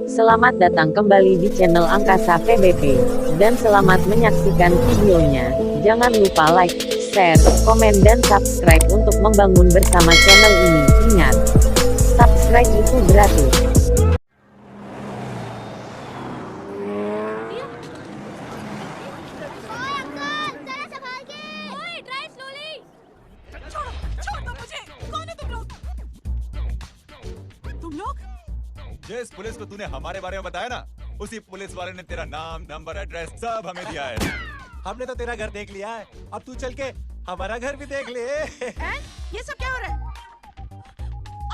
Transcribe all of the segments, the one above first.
Selamat datang kembali di channel Angkasa VBP, dan selamat menyaksikan videonya. Jangan lupa like, share, komen dan subscribe untuk membangun bersama channel ini. Ingat, subscribe itu gratis. जिस police को तूने हमारे बारे में बताया ना, उसी police वाले ने तेरा नाम, नंबर, एड्रेस सब हमें दिया है। हमने तो तेरा घर देख लिया है, अब तू चल के हमारा घर भी देख ले। ये सब क्या हो रहा है?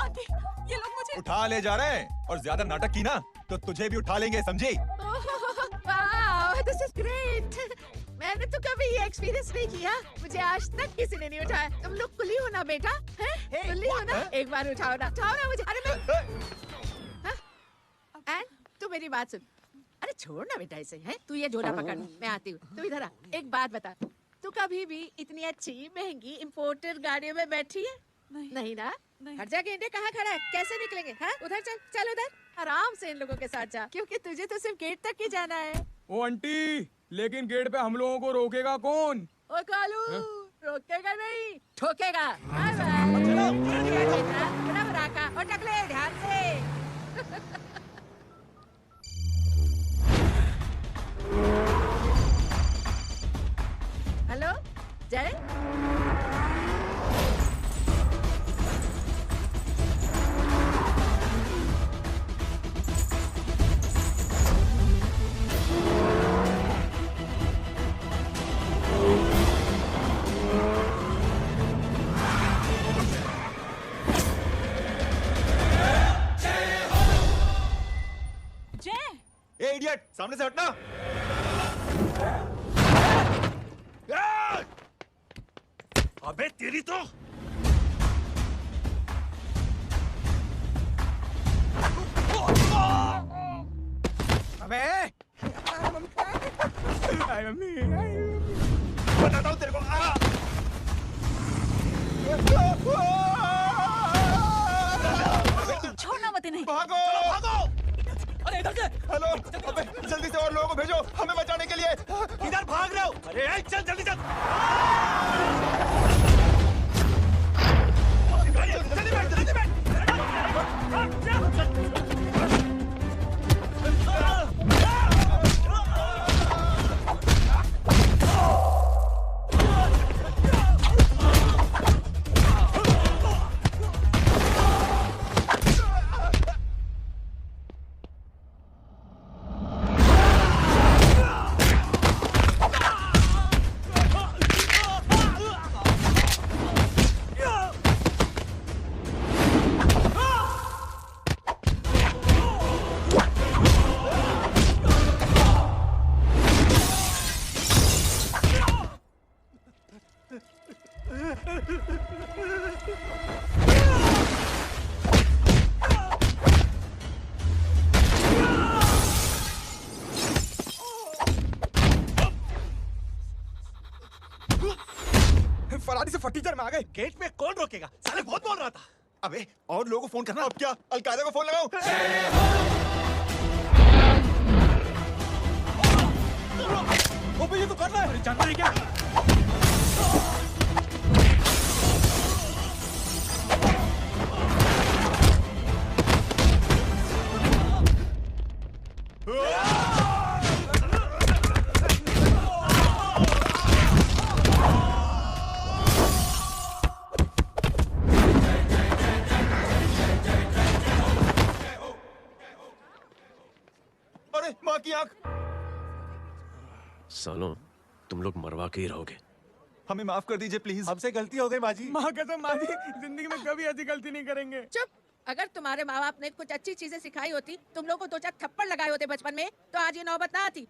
आंटी, ये लोग मुझे उठा ले जा रहे हैं, और ज्यादा नाटक की ना तो तुझे भी उठा लेंगे, समझी? वाह, दिस इज ग्रेट। मैंने तो कभी ये एक्सपीरियंस नहीं किया, मुझे आज तक किसी ने नहीं उठाया। तुम लोग कुली हो ना बेटा, हैं? कुली हो ना? एक बार उठाओ ना मुझे। अरे मैं एंड तू मेरी बात सुन। अरे छोड़ ना बेटा इसे, हैं? तू ये झोला पकड़, मैं आती हूँ। तू इधर आ। एक बात बता, तू कभी भी इतनी अच्छी महंगी इंपोर्टेड गाड़ियों में बैठी है? नहीं ना? हर जगह इंडिया कहाँ खड़ा है? कैसे निकलेंगे? हाँ, उधर चल, चल उधर। आराम से इन लोगों के साथ जा, क्योंकि तुझे तो सिर्फ गेट तक ही जाना है। ओ आंटी, लेकिन गेट पे हम लोगों को रोकेगा कौन? ओ कालू, रोकेगा नहीं, ठोकेगा। Bye bye. बराबर आका, और टकले ध्यान से। हेलो जय। ए इडियट, सामने से हटना। अबे तेरी तो अबे मम्मी बताता हूँ तेरे को। छोड़ना मत इन्हें। भागो भागो। अरे इधर से। हेलो, अबे जल्दी से और लोगों को भेजो हमें बचाने के लिए। इधर भाग रहे हो? अरे चल जल्दी चल। जल्दी बैठ। फरारी से फटीचर में आ गए। गेट पे कौन रोकेगा? साले बहुत बोल रहा था। अबे और लोगों को फोन करना। अब क्या, अलकायदा को फोन लगाऊं? ओबे ये तो कर रहा है। जानता है क्या? अरे माँ की आंख। सालों, तुम लोग मरवा के ही रहोगे। हमें माफ कर दीजिए प्लीज। हमसे गलती हो गई माजी। माँ कसम माजी, जिंदगी में कभी ऐसी गलती नहीं करेंगे। चुप। अगर तुम्हारे माँ बाप ने कुछ अच्छी चीजें सिखाई होती, तुम लोग को 2-4 थप्पड़ लगाए होते बचपन में, तो आज ये नौबत ना आती।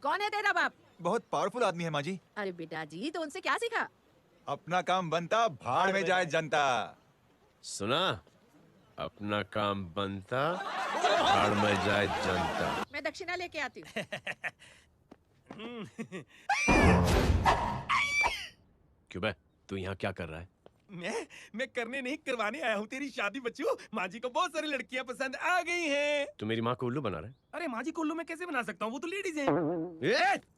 कौन है तेरा बाप? बहुत पावरफुल आदमी है माँ जी। अरे बेटा जी, तो उनसे क्या सीखा? अपना काम बनता, भाड़ में जाए जनता। सुना? अपना काम बनता, भाड़ में जाए जनता। मैं दक्षिणा लेके आती हूँ। क्यों बे, तू यहाँ क्या कर रहा है? मैं करने नहीं करवाने आया हूँ तेरी शादी बच्चू। माँ जी को बहुत सारी लड़कियाँ पसंद आ गई हैं। तू मेरी माँ को उल्लू बना रहा है? अरे माँ जी को उल्लू मैं कैसे बना सकता हूँ, वो तो लेडीज हैं।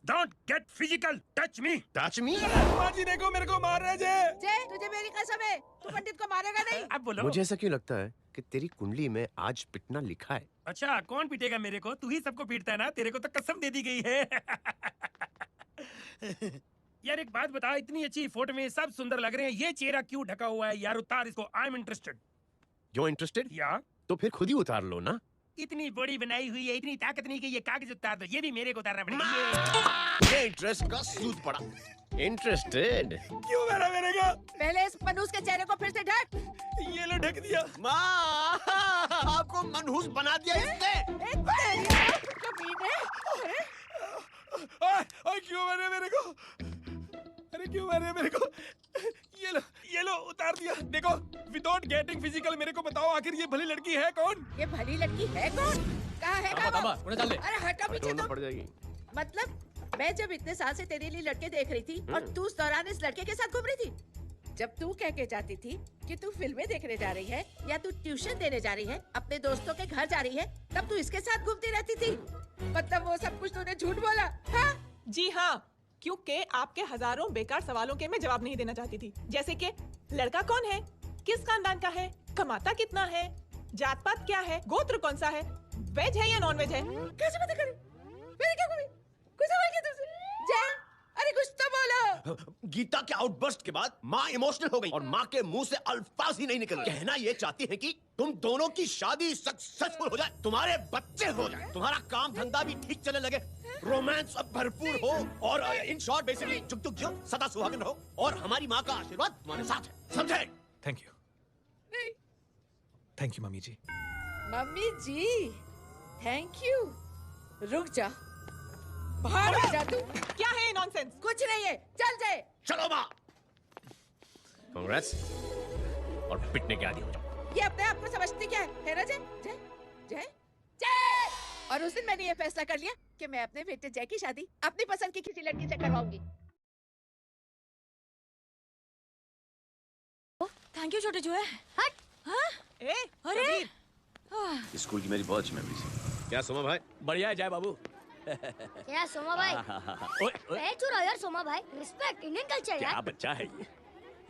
Don't get physical. Touch me. Touch me. माँ जी देखो मेरे को मार रहे जय। जय, तुझे मेरी कसम है, तू पंडित को मारेगा नहीं। अब बोलो। मुझे ऐसा क्यों लगता है कि तेरी कुंडली में आज पिटना लिखा है? अच्छा कौन पीटेगा मेरे को? तू ही सबको पीटता है ना, तेरे को तो कसम दे दी गई है। यार एक बात बता, इतनी अच्छी फोटो में सब सुंदर लग रहे हैं, ये चेहरा क्यों ढका हुआ है यार? उतार इसको, I am interested. You're interested? या तो फिर खुद ही उतार लो ना। इतनी बड़ी बनाई हुई है, इतनी ताकत नहीं कि ये कागज उतार दो, ये भी मेरे को उतारना पड़ेगा। ये इंटरेस्ट का सूद पड़ा। Interested? क्यों मेरा मेरे का? पहले इस मनूस के चेहरे को फिर से ढक। ये लो ढक दिया। माँ, आपको मनहूस बना दिया इसने। एक तेरी आँख कमीने। ओए क्यों मारे मेरे को? अरे क्यों मारे मेरे को? ये लो उतार दिया। देखो विदाउट गेटिंग फिजिकल मेरे को बताओ आखिर ये भली लड़की है कौन? ये भली लड़की है कौन? कहाँ है बाबा? उन्हें चल दे। अरे हटा पीछे ढूंढना तो। पड़ जाएगी। मतलब मैं जब इतने साल से तेरे लिए लड़के देख रही थी और तू उस दौरान इस लड़के के साथ घूम रही थी। जब तू कह के जाती थी कि तू फिल्में देखने जा रही है या तू ट्यूशन देने जा रही है, अपने दोस्तों के घर जा रही है, तब तू इसके साथ घूमती रहती थी। मतलब वो सब कुछ तूने झूठ बोला? हाँ? जी हाँ, क्योंकि आपके हजारों बेकार सवालों के मैं जवाब नहीं देना चाहती थी। जैसे कि लड़का कौन है, किस खानदान का है, कमाता कितना है, जात पात क्या है, गोत्र कौन सा है, वेज है या नॉन वेज है। कैसे पता करी? मेरी क्या कमी? कुछ सवाल किया तुझसे? जय, अरे कुछ तो बोलो। गीता के आउटबर्स्ट के बाद माँ इमोशनल हो गई और माँ के मुंह से अल्फाज ही नहीं निकल रहे। कहना ये चाहती है कि तुम दोनों की शादी सक्सेसफुल हो जाए, तुम्हारे बच्चे हो जाए, तुम्हारा काम धंधा भी ठीक चलने लगे, रोमांस अब भरपूर हो और इन शॉर्ट बेसिकली जुग जुग जियो, सदा सुहागन रहो और हमारी माँ का आशीर्वाद तुम्हारे साथ है, समझे? Thank you. नहीं। Thank you mummy ji. Mummy ji, thank you. रुक जा, बाहर आ जा तू। क्या है नॉनसेंस? कुछ नहीं है, चल जाए। चलो माँ। कांग्रेस और पिटने के आदि हो जाओ। ये अपने आप को समझती क्या है ना जय? जय जय जय। और उस दिन मैंने ये फैसला कर लिया कि मैं अपने बेटे जय की शादी अपनी पसंद की किसी लड़की से करवाऊंगी। थैंक यू छोटे जो है। हट। हाँ? ए, अरे स्कूल की मेरी बहुत अच्छी मेमोरीज है। क्या सोमा भाई? बढ़िया है जय बाबू। क्या सोमा भाई? पैर छू रहा यार सोमा भाई, रिस्पेक्ट इंडियन कल्चर यार। बच्चा है ये।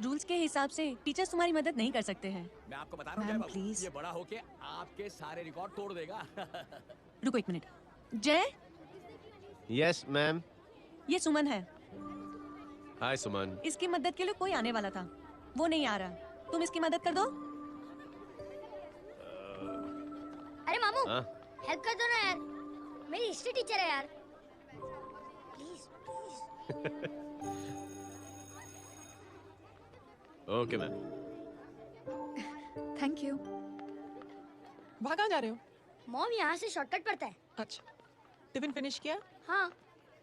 रूल्स के हिसाब से टीचर्स तुम्हारी मदद नहीं कर सकते हैं। मैं आपको बता रहा हूँ जय मैम, बाबू, प्लीज। ये बड़ा होके आपके सारे रिकॉर्ड तोड़ देगा। रुको एक मिनट। जय, यस मैम। ये सुमन है। हाय सुमन। इसकी मदद के लिए कोई आने वाला था, वो नहीं आ रहा। तुम इसकी मदद कर दो। अरे मामू हाँ? हेल्प कर दो ना यार, मेरी हिस्ट्री टीचर है यार, please please. Okay ma'am. Thank you. वहाँ कहाँ जा रहे हो? मॉम यहाँ से शॉर्टकट पड़ता है। अच्छा, टिफिन फिनिश किया? हाँ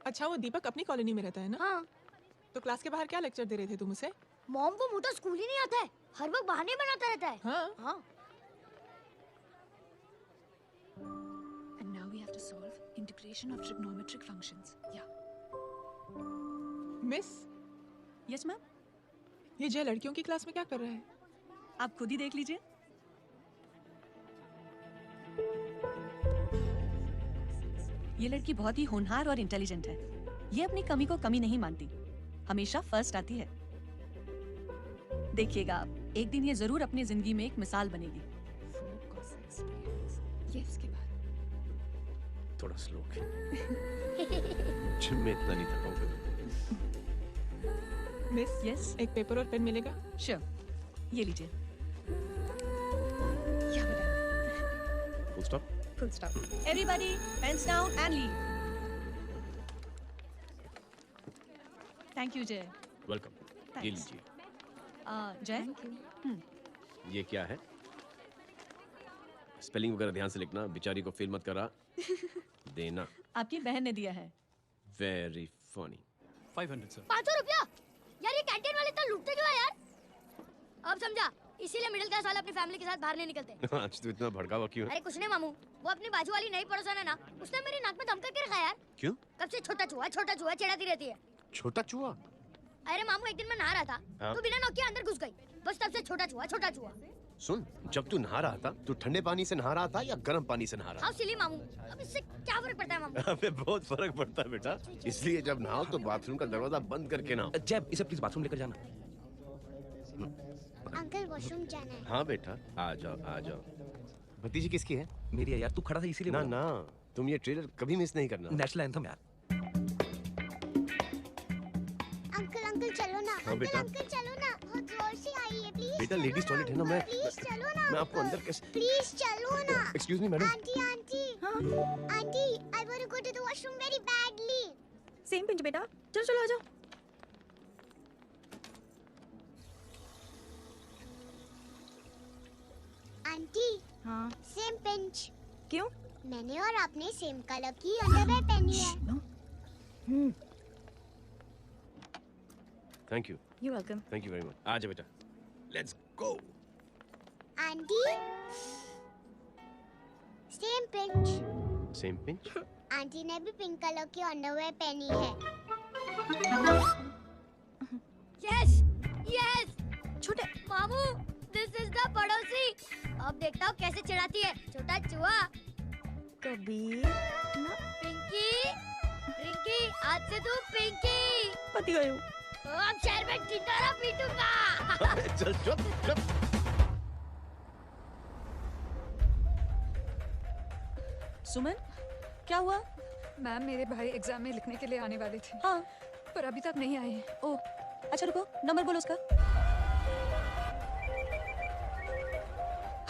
अच्छा, वो दीपक अपनी कॉलोनी में रहता है ना? हाँ। तो क्लास के बाहर क्या लेक्चर दे रहे थे तुम उसे? मॉम को मुंह तो स्कूल ही नहीं आता है, हर वक्त बहाने बनाता रहता है। हाँ। हाँ। And now we have to solve integration of trigonometric functions. Yeah. Miss, Yes ma'am. ये जय लड़कियों की क्लास में क्या कर रहा है? आप खुद ही देख लीजिए। ये लड़की बहुत ही होनहार और इंटेलिजेंट है। ये अपनी कमी को कमी नहीं मानती, हमेशा फर्स्ट आती है। देखिएगा आप, एक दिन ये जरूर अपनी जिंदगी में एक मिसाल बनेगी। ये इसके बाद थोड़ा स्लो जिम में इतना नहीं थका हूँ। मिस, यस, एक पेपर और पेन मिलेगा? श्योर, ये लीजिए। क्या बताएं? Full stop. Full stop. Everybody pens down and leave. Thank you Jay. Welcome. ये Thanks. लीजिए। जय, ये क्या है? स्पेलिंग वगैरह ध्यान से लिखना, बेचारी को फेल मत करा देना। आपकी बहन ने दिया है। Very funny. 500 सर। 500 रुपया? यार ये कैंटीन वाले इतना लूटते क्यों है यार? अब समझा, इसीलिए मिडिल क्लास वाले अपनी फैमिली के साथ बाहर नहीं निकलते। आज तो इतना भड़का हुआ क्यों है? अरे कुछ नहीं मामू, वो अपनी बाजू वाली नई पड़ोसन है ना, उसने मेरी नाक में दम करके रखा यार। क्यों? कब से छोटा चूहा चिढ़ाती रहती है। छोटा चूहा? अरे मामू, एक दिन मैं नहा रहा था हाँ? तो बिना नौक के अंदर घुस गई। बस तब से छोटा चूहा छोटा चूहा। सुन, जब तू नहा रहा था तू ठंडे पानी से नहा रहा था या गर्म पानी से नहा रहा हाउ सिली मामू, अब इससे क्या फर्क पड़ता है मामू? था? अबे बहुत फर्क पड़ता है बेटा, इसलिए जब नहाओ तो बाथरूम का दरवाजा बंद करके नहाओ। जैब, इसे प्लीज बाथरूम लेकर जाना। अंकल वॉशरूम जाना है। हाँ बेटा, आ जाओ आ जाओ। भतीजी किसकी है? मेरी है यार, तू खड़ा था इसीलिए ना बोला। ना, तुम ये ट्रेलर कभी मिस नहीं करना। नेशनल एंथम यार। अंकल अंकल चलो ना, हाँ बेटा। अंकल चलो ना, बहुत जोर से आई है प्लीज। बेटा लेडीज टॉयलेट है ना, मैं प्लीज चलो ना, मैं आपको अंदर कैसे? प्लीज चलो ना। Excuse me madam. Aunty aunty aunty, I want to go to the washroom very badly. Same pinch बेटा, चलो चलो आ जाओ। आंटी हाँ सेम पिंच। क्यों? मैंने और आपने सेम कलर की अंडरवेयर पहनी है। Thank you, you welcome. Thank you very much. आ जाओ बेटा, let's go. Aunty same pinch. Same pinch. Aunty ने भी पिंक कलर की अंडरवेयर पहनी है। यस यस छोटे मामू, दिस इज द पड़ोसी। अब देखता हूँ कैसे चिढ़ाती है छोटा चूहा। कबीर ना पिंकी रिंकी, आज से तू पिंकी। पति गयो। अब शहर में टिटोरा पीटूंगा। चल चल चल। सुमन, क्या हुआ? मैम मेरे भाई एग्जाम में लिखने के लिए आने वाले थे, हाँ, पर अभी तक नहीं आए हैं। ओ, अच्छा रुको, नंबर बोलो उसका।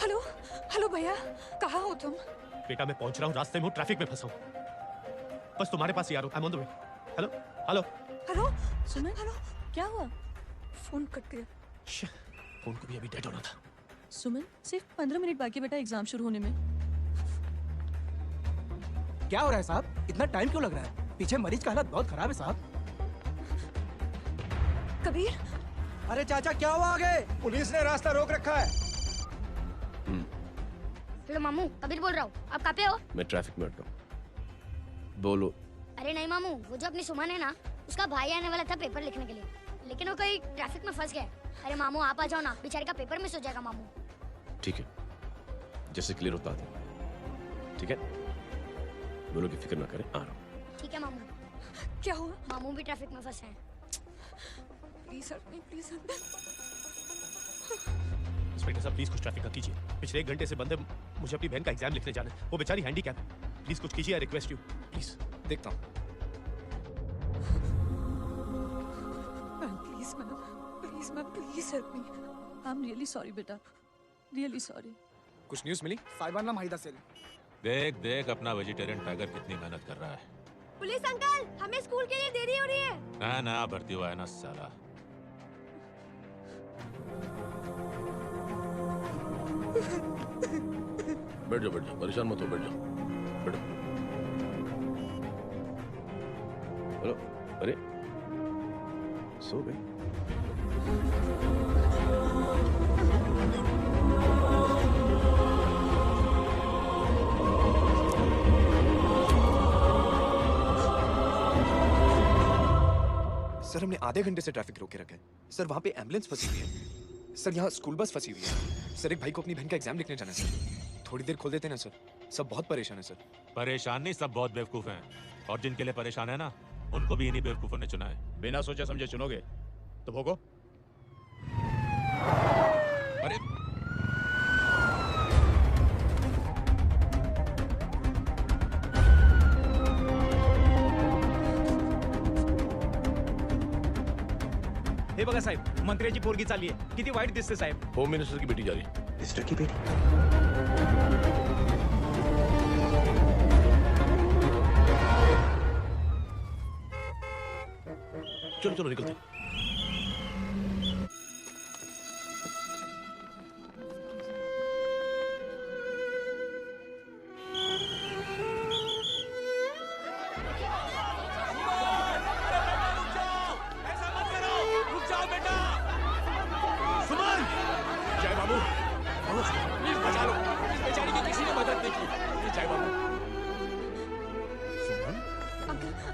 हेलो हेलो भैया, कहाँ हो तुम? बेटा मैं पहुंच रहा हूँ, रास्ते में हूँ, ट्रैफिक में फंसा हूँ, बस तुम्हारे पास ही आ रहा हूँ। I am on the way. Hello hello hello Suman, hello, क्या हुआ? फोन कट गया। फोन को भी अभी डेड होना था। सुमन, सिर्फ 15 मिनट बाकी बेटा एग्जाम शुरू होने में। क्या हो रहा है साहब? इतना टाइम क्यों लग रहा है? पीछे मरीज का हालत बहुत खराब है साहब। कबीर, अरे चाचा क्या हुआ आगे? पुलिस ने रास्ता रोक रखा है। हेलो मामू, कबीर बोल रहा हूँ। आप कहाँ पे हो? मैं ट्रैफिक में अटका हूँ। बोलो। अरे नहीं मामू, वो जो अपनी सुमन है ना, उसका भाई आने वाला था पेपर लिखने के लिए, लेकिन वो कहीं ट्रैफिक में फंस गया। अरे मामू आप आ जाओ ना, बेचारे का पेपर मिस हो जाएगा मामू। ठीक है, जैसे क्लियर होता है। ठीक है, बोलो कि फिक्र ना करें, आ रहा हूँ। ठीक है मामू। क्या हुआ? मामू भी ट्रैफिक में फंसे हैं। Please help me, please help me. Inspector साहब प्लीज कुछ ट्रैफिक का कीजिए। पिछले 1 घंटे से बंद है, मुझे अपनी बहन का एग्जाम लिखने जाना है। वो बेचारी हैंडीकैप है। प्लीज कुछ कीजिए, आई रिक्वेस्ट यू प्लीज। देखता हूँ। Ma'am please ma'am, please help me. I am really sorry बेटा, रियली सॉरी। कुछ न्यूज़ मिली? साहिबाना माहिदा सेल। देख देख अपना वेजिटेरियन टाइगर कितनी मेहनत कर रहा है। पुलिस अंकल, हमें स्कूल के लिए देरी हो रही है। ना ना भर्ती हुआ है ना साला। बैठ जाओ, परेशान मत हो, बैठ जाओ, बैठो। हेलो, अरे सो गए? सर हमने आधे घंटे से ट्रैफिक रोक के रखा है। सर वहाँ पे एम्बुलेंस फंसी हुई है। सर यहाँ स्कूल बस फंसी हुई है। सर एक भाई को अपनी बहन का एग्जाम लिखने जाना है सर। थोड़ी देर खोल देते ना सर, सब बहुत परेशान है सर। परेशान नहीं, सब बहुत बेवकूफ हैं, और जिनके लिए परेशान है ना, उनको भी इन्हीं बेवकूफों ने चुना है। बिना सोचे समझे चुनोगे तो भोगो। अरे हे बघा साहेब, मंत्र्याची पोरगी चालली आहे. किती वाईट दिसते साहेब. होम मिनिस्टर की बेटी जा रही है। मिनिस्टर की बेटी? चलो चलो निकलते।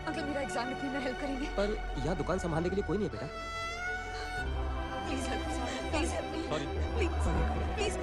अंकल मेरा एग्जाम लिखने में हेल्प करेंगे? पर यहाँ दुकान संभालने के लिए कोई नहीं है बेटा। Please help me, please help me. Sorry please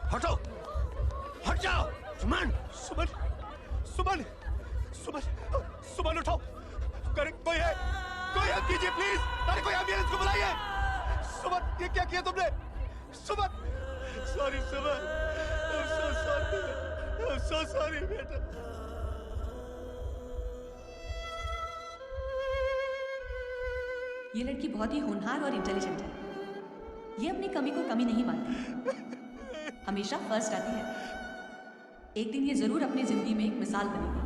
हटो, हट जाओ। सुमन, सुमन, सुमन, सुमन, सुमन उठो। कोई है, कोई हेल्प कीजिए प्लीज। अरे कोई एम्बुलेंस को बुलाइए। सुमन, ये क्या किया तुमने? Suman, sorry Suman, I'm so sorry, I'm so sorry बेटा। ये लड़की बहुत ही होनहार और इंटेलिजेंट है। ये अपनी कमी को कमी नहीं मानती, हमेशा फर्स्ट आती है। एक दिन ये जरूर अपनी जिंदगी में एक मिसाल बनेगी।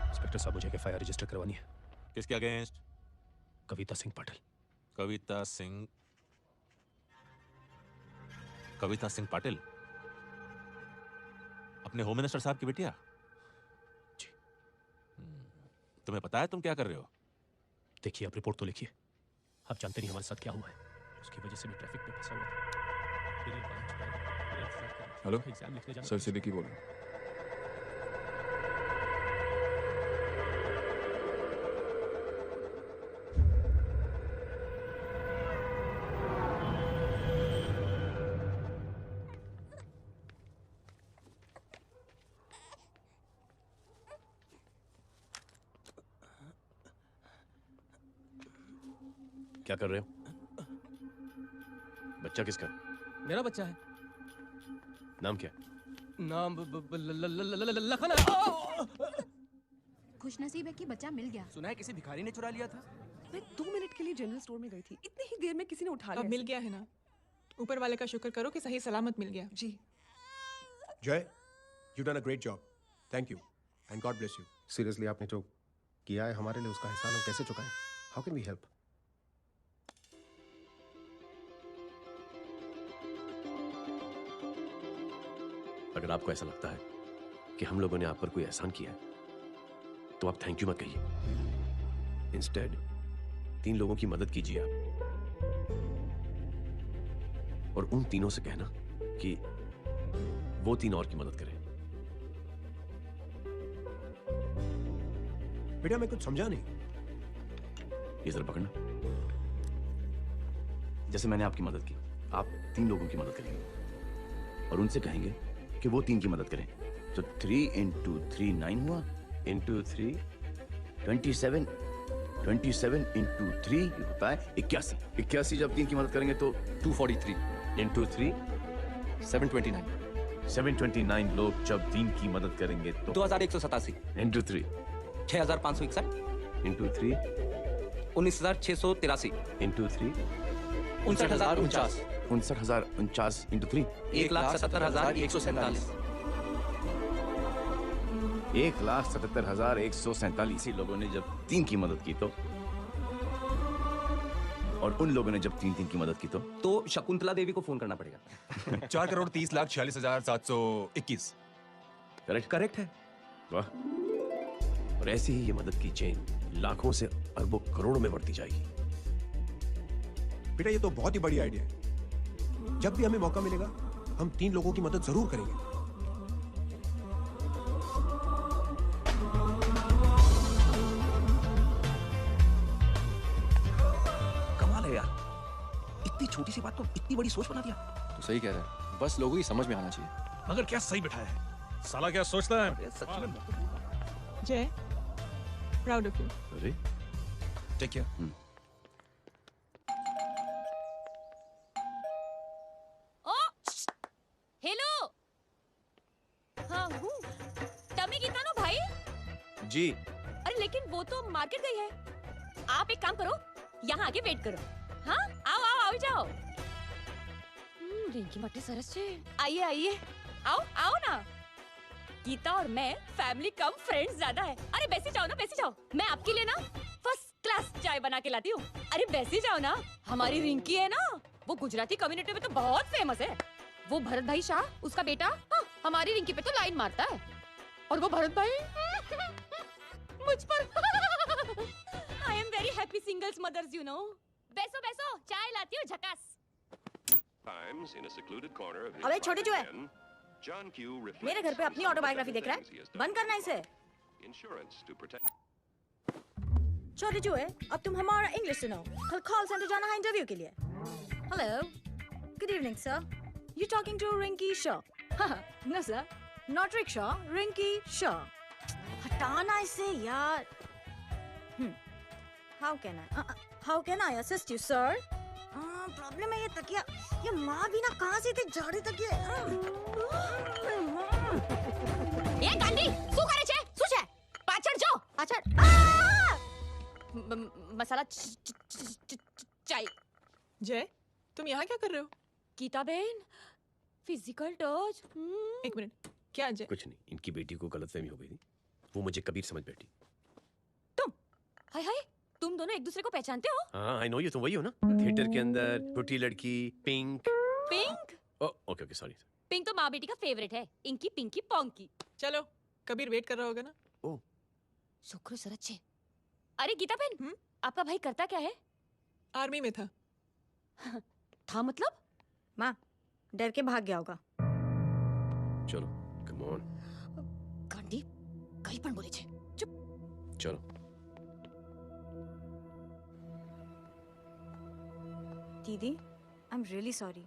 इंस्पेक्टर साहब, मुझे एफआईआर रजिस्टर करवानी है। किसके अगेंस्ट? कविता सिंह पाटिल। कविता सिंह, कविता सिंह पाटिल अपने होम मिनिस्टर साहब की बेटिया? जी। तुम्हें पता है तुम क्या कर रहे हो? देखिए, आप रिपोर्ट तो लिखिए। आप जानते नहीं हमारे साथ क्या हुआ है। उसकी वजह से मैं ट्रैफिक में फंसा हुआ था। हेलो एग्जाम लिखने जाना सर, सिद्दीकी बोल रहा हूँ। क्या कर रहे हो? बच्चा किसका? मेरा बच्चा है। नाम क्या? नाम लखन। खुशनसीब है कि बच्चा मिल गया। सुना है किसी भिखारी ने चुरा लिया था। मैं 2 मिनट के लिए जनरल स्टोर में गई थी, इतनी ही देर में किसी ने उठा लिया। अब मिल गया है ना, ऊपर वाले का शुक्र करो कि सही सलामत मिल गया। जी। जय, you done a great job. Thank you and God bless you. Seriously, आपने जो किया है हमारे लिए, उसका एहसान हम कैसे चुकाएं? How can we help? अगर आपको ऐसा लगता है कि हम लोगों ने आप पर कोई एहसान किया है, तो आप थैंक यू मत कहिए। इंस्टेड 3 लोगों की मदद कीजिए आप, और उन तीनों से कहना कि वो 3 और की मदद करें। बेटा, मैं कुछ समझा नहीं। ये जरा पकड़ना। जैसे मैंने आपकी मदद की, आप 3 लोगों की मदद करेंगे और उनसे कहेंगे कि वो 3 की मदद करें। तो 3 into 3 9 हुआ, into 3 27, 27 into 3 होता है 81। 81 जब 3 की मदद करेंगे तो 243 into 3 729। 729 लोग जब 3 की मदद करेंगे तो 2187। into 3 6561। into 3 19683। into 3 59049। 59049 into 3 1,77,147। 1,77,147 लोगों ने जब 3 की मदद की तो, और उन लोगों ने जब 3 की मदद की तो शकुंतला देवी को फोन करना पड़ेगा। 4,30,46,721। करेक्ट है। वाह। और ऐसी ही ये मदद की चेन लाखों से अरबों करोड़ों में बढ़ती जाएगी। बेटा, ये तो बहुत ही बड़ी आइडिया है। जब भी हमें मौका मिलेगा, हम 3 लोगों की मदद जरूर करेंगे। कमाल है यार, इतनी छोटी सी बात को इतनी बड़ी सोच बना दिया। तो सही कह रहा है, बस लोगों की समझ में आना चाहिए। मगर क्या सही बिठाया है, साला क्या सोचता है? सच में जय, प्राउड ऑफ यू। अरे टेक केयर। हेलो। हाँ हूँ। तमी गीता नो भाई। जी। अरे लेकिन वो तो मार्केट गई है। आप एक काम करो, यहाँ आके वेट करो। हाँ, आओ आओ आओ जाओ। रिंकी मट्टी सरस छे। आइए आइए, आओ आओ ना। गीता और मैं फैमिली कम फ्रेंड्स ज्यादा है। अरे बैसी जाओ ना, बैसी जाओ। मैं आपके लिए ना फर्स्ट क्लास चाय बना के लाती हूँ। अरे बैसी जाओ ना। हमारी रिंकी है ना, वो गुजराती कम्युनिटी में तो बहुत फेमस है। वो भरत भाई शाह, उसका बेटा, हाँ, हमारी रिंकी पे तो लाइन मारता है। और वो भरत भाई मुझ पर I am very happy singles mothers you know. बैसो बैसो, चाय लाती हूँ झकास। अबे छोटे जो है, मेरे घर पे अपनी ऑटोबायोग्राफी देख रहा है, बंद करना इसे। छोटे जो है, अब तुम हमारा इंग्लिश सुनो। कल कॉल सेंटर जाना है इंटरव्यू के लिए। Hello, good evening sir, you talking to Rinki Shaw? No sir, not rickshaw, Rinki Shaw. हटाना इसे यार। How can I assist you sir? Problem है ये तकिया, ये माँ भी ना कहाँ से थे झाड़ी तकिए। ये गांडी શું કરે છે? શું છે? પાછળ જો, પાછળ। मसाला चाय। जय, तुम यहाँ क्या कर रहे हो? गीता बहन, फिजिकल टच। एक मिनट, क्या जय? कुछ नहीं, इनकी बेटी को गलतफहमी हो गई थी, वो मुझे कबीर समझ बैठी। हाय हाय, तुम दोनों एक दूसरे को पहचानते हो? हाँ, आई नो यू, तुम वही हो ना थिएटर के अंदर छोटी लड़की pink. Pink? Okay okay sorry. Pink तो माँ बेटी का फेवरेट है, इंकी पिंकी पोंकी। चलो, कबीर वेट कर रहा होगा ना? ओह, शुक्र सरच है। अरे गीता बहन, आपका भाई करता क्या है? आर्मी में था। था मतलब? माँ, डर के भाग गया होगा। चलो कम ऑन। गांडी कहीं पण बोले छे। चुप। चलो। दीदी, I am really sorry.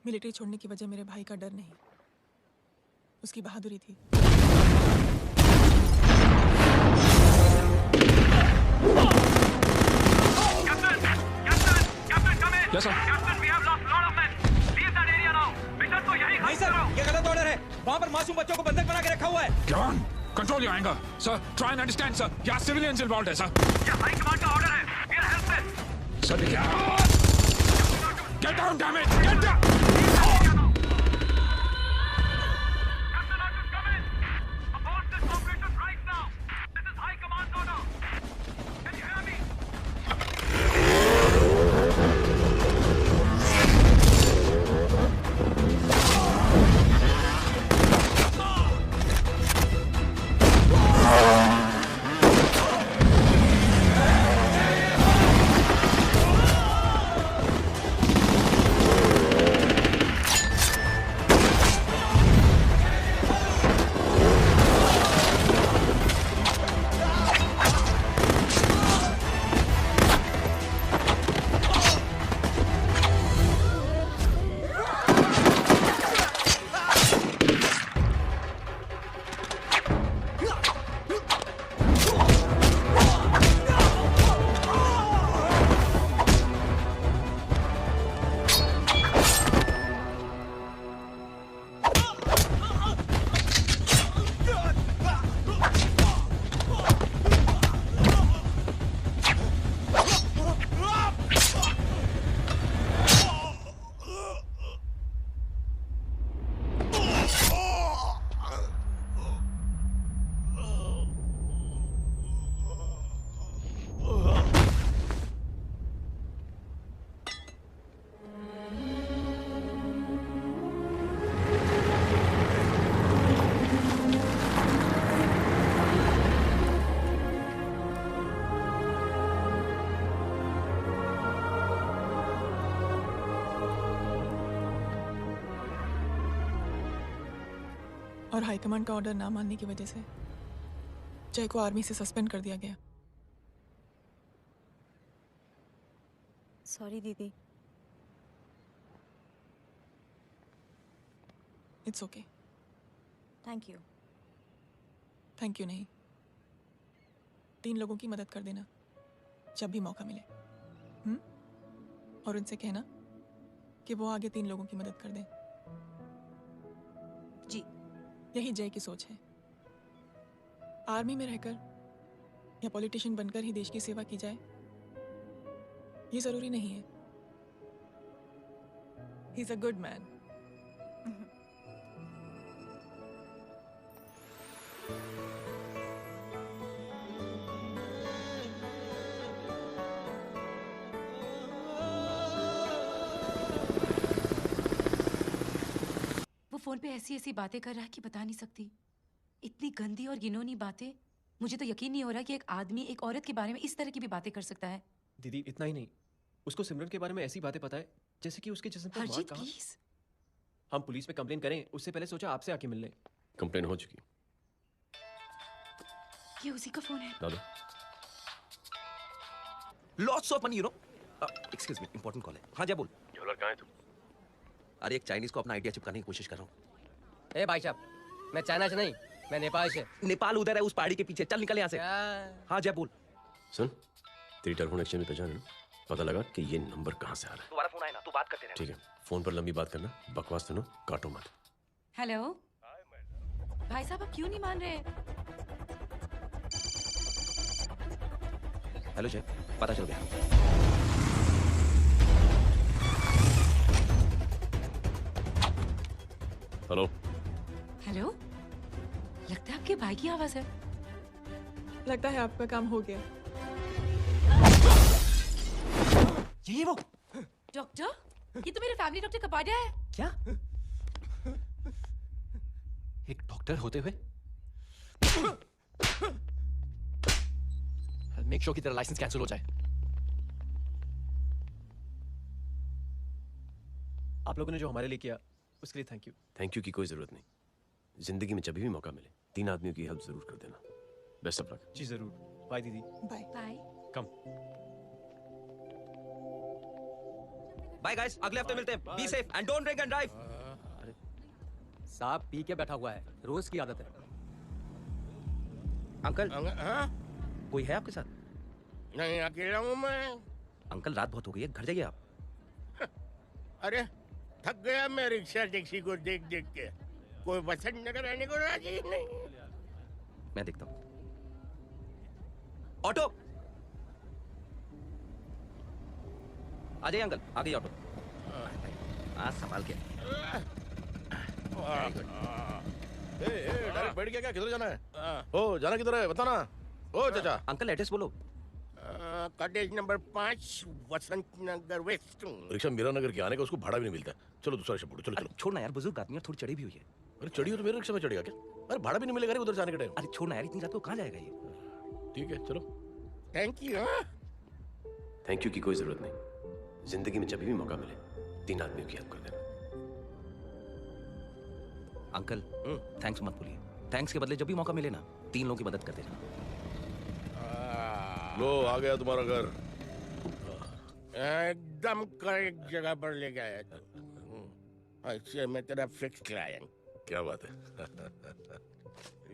Military छोड़ने की वजह मेरे भाई का डर नहीं, उसकी बहादुरी थी। Yes, sir. Captain, we have lost lot of men. Leave that area now. Mission तो यही नहीं सर, ये गलत ऑर्डर है। वहाँ पर मासूम बच्चों को बंधक बना के रखा हुआ है। John, control your anger. Sir, try and understand, sir. यहाँ civilians involved है, sir. ये हाई कमांड का ऑर्डर है। We are helpless. Sir, देखिए। Get down, damn it! Get down! Captain, I should come in. Abort this operation right now. This is high command order. Can you hear me? और high command का order ना मानने की वजह से जय को आर्मी से सस्पेंड कर दिया गया। सॉरी दीदी। It's okay. Thank you. Thank you नहीं, 3 लोगों की मदद कर देना जब भी मौका मिले। और उनसे कहना कि वो आगे 3 लोगों की मदद कर दें। जी। यही जय की सोच है। आर्मी में रहकर या पॉलिटिशियन बनकर ही देश की सेवा की जाए, ये जरूरी नहीं है। He is a good man. वो फोन पे ऐसी ऐसी बातें कर रहा है कि बता नहीं सकती। इतनी गंदी और घिनौनी बातें। मुझे तो यकीन नहीं हो रहा कि एक आदमी एक औरत के बारे में इस तरह की भी बातें कर सकता है। दीदी इतना ही नहीं, उसको सिमरन के बारे में ऐसी बातें पता है जैसे कि उसके जिस्म पर मार हरजीत कहाँ। प्लीज। हम पुलिस में कंप्लेन करें उससे पहले सोचा आपसे आके मिल लें। कंप्लेन हो चुकी। ये उसी का फोन है। डालो। Lots of money you know. Excuse me, important call है। हाँ जा बोल। ज्वेलर कहाँ है तू? अरे एक चाइनीज को अपना आइडिया चिपकाने की कोशिश कर रहा हूँ। ए भाई साहब, मैं चाइना से नहीं, मैं नेपाल से। नेपाल उधर है उस पहाड़ी के पीछे, चल निकल यहाँ से। हाँ जय बोल। सुन, तेरी टेलीफोन एक्सचेंज में पहचान है ना? पता लगा कि ये नंबर कहाँ से आ रहा है। तुम्हारा फोन आया ना, तू बात करते रह। ठीक है, फोन पर लंबी बात करना, बकवास सुनो, काटो मत। हेलो भाई साहब, आप क्यों नहीं मान रहे? हेलो जय, पता चल गया। हेलो हेलो, लगता है आपके भाई की आवाज है। लगता है आपका काम हो गया। ये वो डॉक्टर, ये तो मेरे फैमिली डॉक्टर कपाडिया है। क्या? एक डॉक्टर होते हुए मेक श्योर कि तेरा लाइसेंस कैंसिल हो जाए। आप लोगों ने जो हमारे लिए किया उसके लिए थैंक यू। थैंक यू की कोई जरूरत नहीं। जिंदगी में जब भी मौका मिले 3 आदमियों की हेल्प जरूर कर देना। Best of luck. जी जरूर। बाय दीदी। Bye bye. Come. Bye guys, अगले हफ्ते मिलते हैं। Be safe and don't drink and drive. साहब पी के बैठा हुआ है, रोज की आदत है। अंकल, हाँ? कोई है आपके साथ? नहीं, अकेला हूँ मैं। अंकल रात बहुत हो गई है, घर जाइए आप। अरे थक गया मैं रिक्शा टैक्सी को देख देख के। कोई पसंद नगर आने को राजी नहीं। मैं देखता हूँ। ऑटो आ जाइए अंकल, आ गई ऑटो। हाँ संभाल के। डायरेक्ट बैठ गया क्या? किधर जाना है? ओ जाना किधर है बताना। ओ चाचा। अंकल एड्रेस बोलो। कॉटेज नंबर 5 वसंत नगर वेस्ट। रिक्शा मीरा नगर के आने का उसको भाड़ा भी नहीं मिलता। चलो दूसरा रिक्शा पकड़ो। चलो चलो। छोड़ना यार, बुजुर्ग आदमी और थोड़ी चढ़ी भी हुई है। अरे चढ़ी हो तो मेरे रिक्शा में चढ़ेगा क्या? अरे भाड़ा भी नहीं मिलेगा उधर जाने के टाइम। अरे छोड़ना यार, इतनी रात को कहाँ जाएगा ये? ठीक है चलो। Thank you. थैंक यू की कोई जरूरत नहीं। जिंदगी में जब भी मौका मिले 3 आदमियों की हेल्प कर देना। अंकल थैंक्स मत बोलिए। थैंक्स के बदले जब भी मौका मिले ना 3 लोगों की मदद कर देना। लो आ गया तुम्हारा घर। एकदम करेक्ट जगह पर ले गया है। अच्छा मैं तेरा फिक्स क्लाइंट। क्या बात है।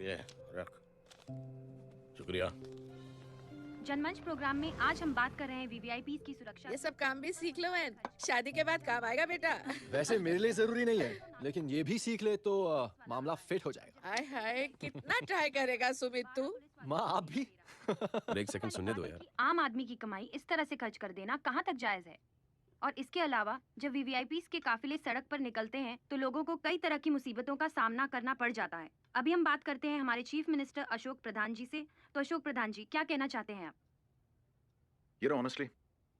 ये रख। शुक्रिया। जनमंच प्रोग्राम में आज हम बात कर रहे हैं वीवीआईपीज़ की सुरक्षा। ये सब काम भी सीख लो मैन, शादी के बाद काम आएगा बेटा। वैसे मेरे लिए जरूरी नहीं है, लेकिन ये भी सीख ले तो मामला फिट हो जाएगा। हाय हाय, कितना ट्राई करेगा सुमित तू। माँ आप भी। एक सेकंड सुनने दो यार। आम आदमी की कमाई इस तरह से खर्च कर देना कहाँ तक जायज है? और इसके अलावा जब वीवीआईपीज़ के काफिले सड़क पर निकलते हैं तो लोगों को कई तरह की मुसीबतों का सामना करना पड़ जाता है। अभी हम बात करते हैं हमारे चीफ मिनिस्टर अशोक प्रधान जी से। तो अशोक प्रधान जी, क्या कहना चाहते हैं आप? ऑनेस्टली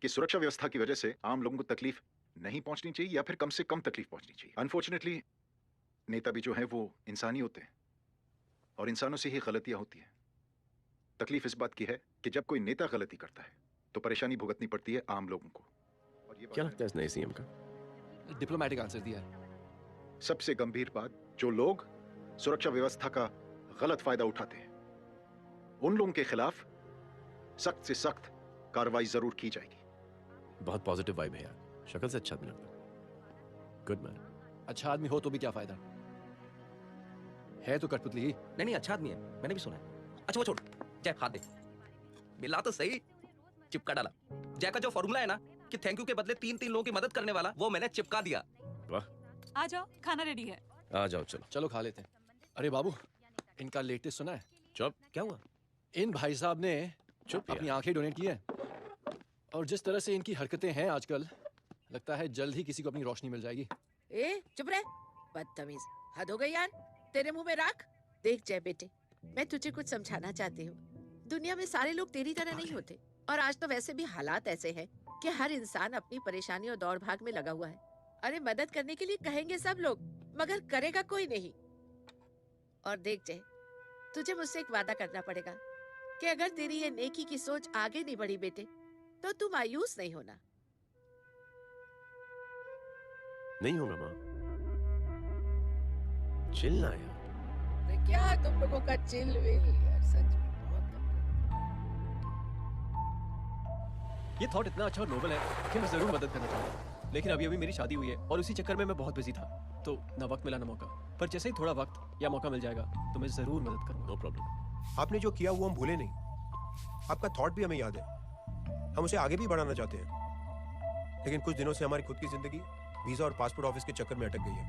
कि सुरक्षा व्यवस्था की वजह से आम लोगों को तकलीफ नहीं पहुंचनी चाहिए या फिर कम से कम तकलीफ पहुंचनी चाहिए। अनफॉर्चुनेटली नेता भी जो है वो इंसान ही होते हैं और इंसानों से ही गलतियां होती हैं। तकलीफ इस बात की है कि जब कोई नेता गलती करता है तो परेशानी भुगतनी पड़ती है आम लोगों को। और ये क्या लगता है इस नए सीएम का? डिप्लोमेटिक आंसर दिया है। सबसे गंभीर बात, जो लोग सुरक्षा व्यवस्था का गलत फायदा उठाते हैं उन लोगों के खिलाफ सख्त से सख्त कार्रवाई जरूर की जाएगी। बहुत पॉजिटिव वाइब है यार। शक्ल से अच्छा आदमी लगता है। Good man. अच्छा आदमी हो तो भी क्या फायदा है, तो कठपुतली ही। नहीं अच्छा आदमी है, मैंने भी सुना है। अच्छा वो छोड़, जय हाथ दे। मिला तो सही, चिपका डाला। जय का जो फॉर्मूला है ना कि थैंक यू के बदले 3 लोगों की मदद करने वाला, वो मैंने चिपका दिया। वाह। आ जाओ, खाना रेडी है। आ जाओ चलो। चलो खा लेते हैं। अरे बाबू, इनका लेटेस्ट सुना है? चुप। क्या हुआ? इन भाई साहब ने अपनी आंखें डोनेट की है और जिस तरह से इनकी हरकतें हैं आजकल, लगता है जल्द ही किसी को अपनी रोशनी मिल जाएगी। ए चुप रह, बदतमीज, हद हो गई यार, तेरे मुंह में राख। देख जय बेटे, मैं तुझे कुछ समझाना चाहती हूँ। दुनिया में सारे लोग तेरी तरह नहीं होते, और आज तो वैसे भी हालात ऐसे हैं कि हर इंसान अपनी परेशानी और दौड़ भाग में लगा हुआ है। अरे मदद करने के लिए कहेंगे सब लोग, मगर करेगा कोई नहीं। और देख जय, तुझे मुझसे एक वादा करना पड़ेगा कि अगर तेरी ये नेकी की सोच आगे नहीं बढ़ी बेटे, तो तू मायूस नहीं होना। नहीं होगा माँ। चिल ना यार। अरे क्या तुम लोगों का चिल विल यार, सच में ये थॉट इतना अच्छा और नोबल है कि मैं जरूर मदद करना चाहूंगा, लेकिन अभी मेरी शादी हुई है और उसी चक्कर में मैं बहुत बिजी था, तो ना वक्त मिला ना मौका। पर जैसे ही थोड़ा वक्त या मौका मिल जाएगा तो मैं जरूर मदद करूंगा। No problem. आपने जो किया वो हम भूले नहीं। आपका थॉट भी हमें याद है, हम उसे आगे भी बढ़ाना चाहते हैं। लेकिन कुछ दिनों से हमारी खुद की जिंदगी वीजा और पासपोर्ट ऑफिस के चक्कर में अटक गई है।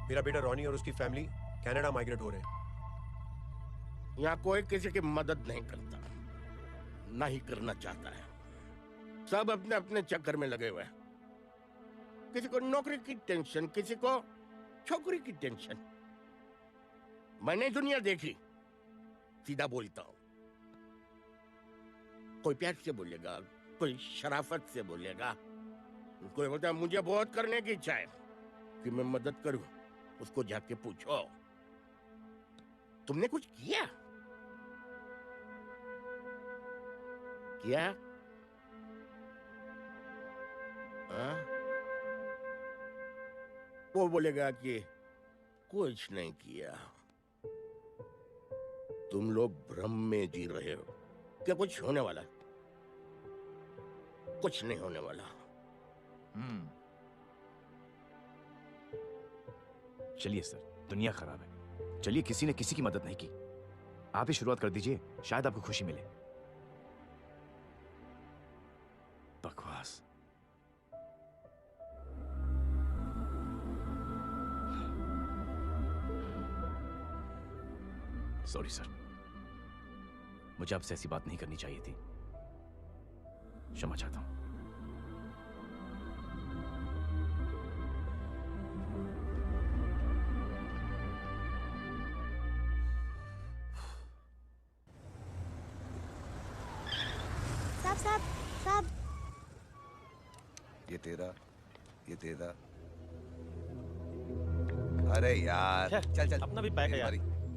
मेरा बेटा रॉनी और उसकी फैमिली कनाडा माइग्रेट हो रहे हैं। यहाँ कोई किसी की मदद नहीं करता, ना ही करना चाहता है। सब अपने अपने चक्कर में लगे हुए हैं। किसी को नौकरी की टेंशन, किसी को छोकरी की टेंशन। मैंने दुनिया देखी, सीधा बोलता हूं। कोई प्यार से बोलेगा, कोई शराफत से बोलेगा, कोई बोलता है मुझे बहुत करने की इच्छा है कि मैं मदद करूं। उसको जाके पूछो, तुमने कुछ किया? किया? वो बोलेगा कि कुछ नहीं किया। तुम लोग भ्रम में जी रहे हो क्या कुछ होने वाला? कुछ नहीं होने वाला। चलिए सर, दुनिया खराब है, चलिए किसी ने किसी की मदद नहीं की, आप ही शुरुआत कर दीजिए, शायद आपको खुशी मिले। बकवास। सॉरी सर, मुझे आपसे ऐसी बात नहीं करनी चाहिए थी, क्षमा चाहता हूं। साहब ये तेरा। अरे यार चल चल, अपना भी पैक है यार।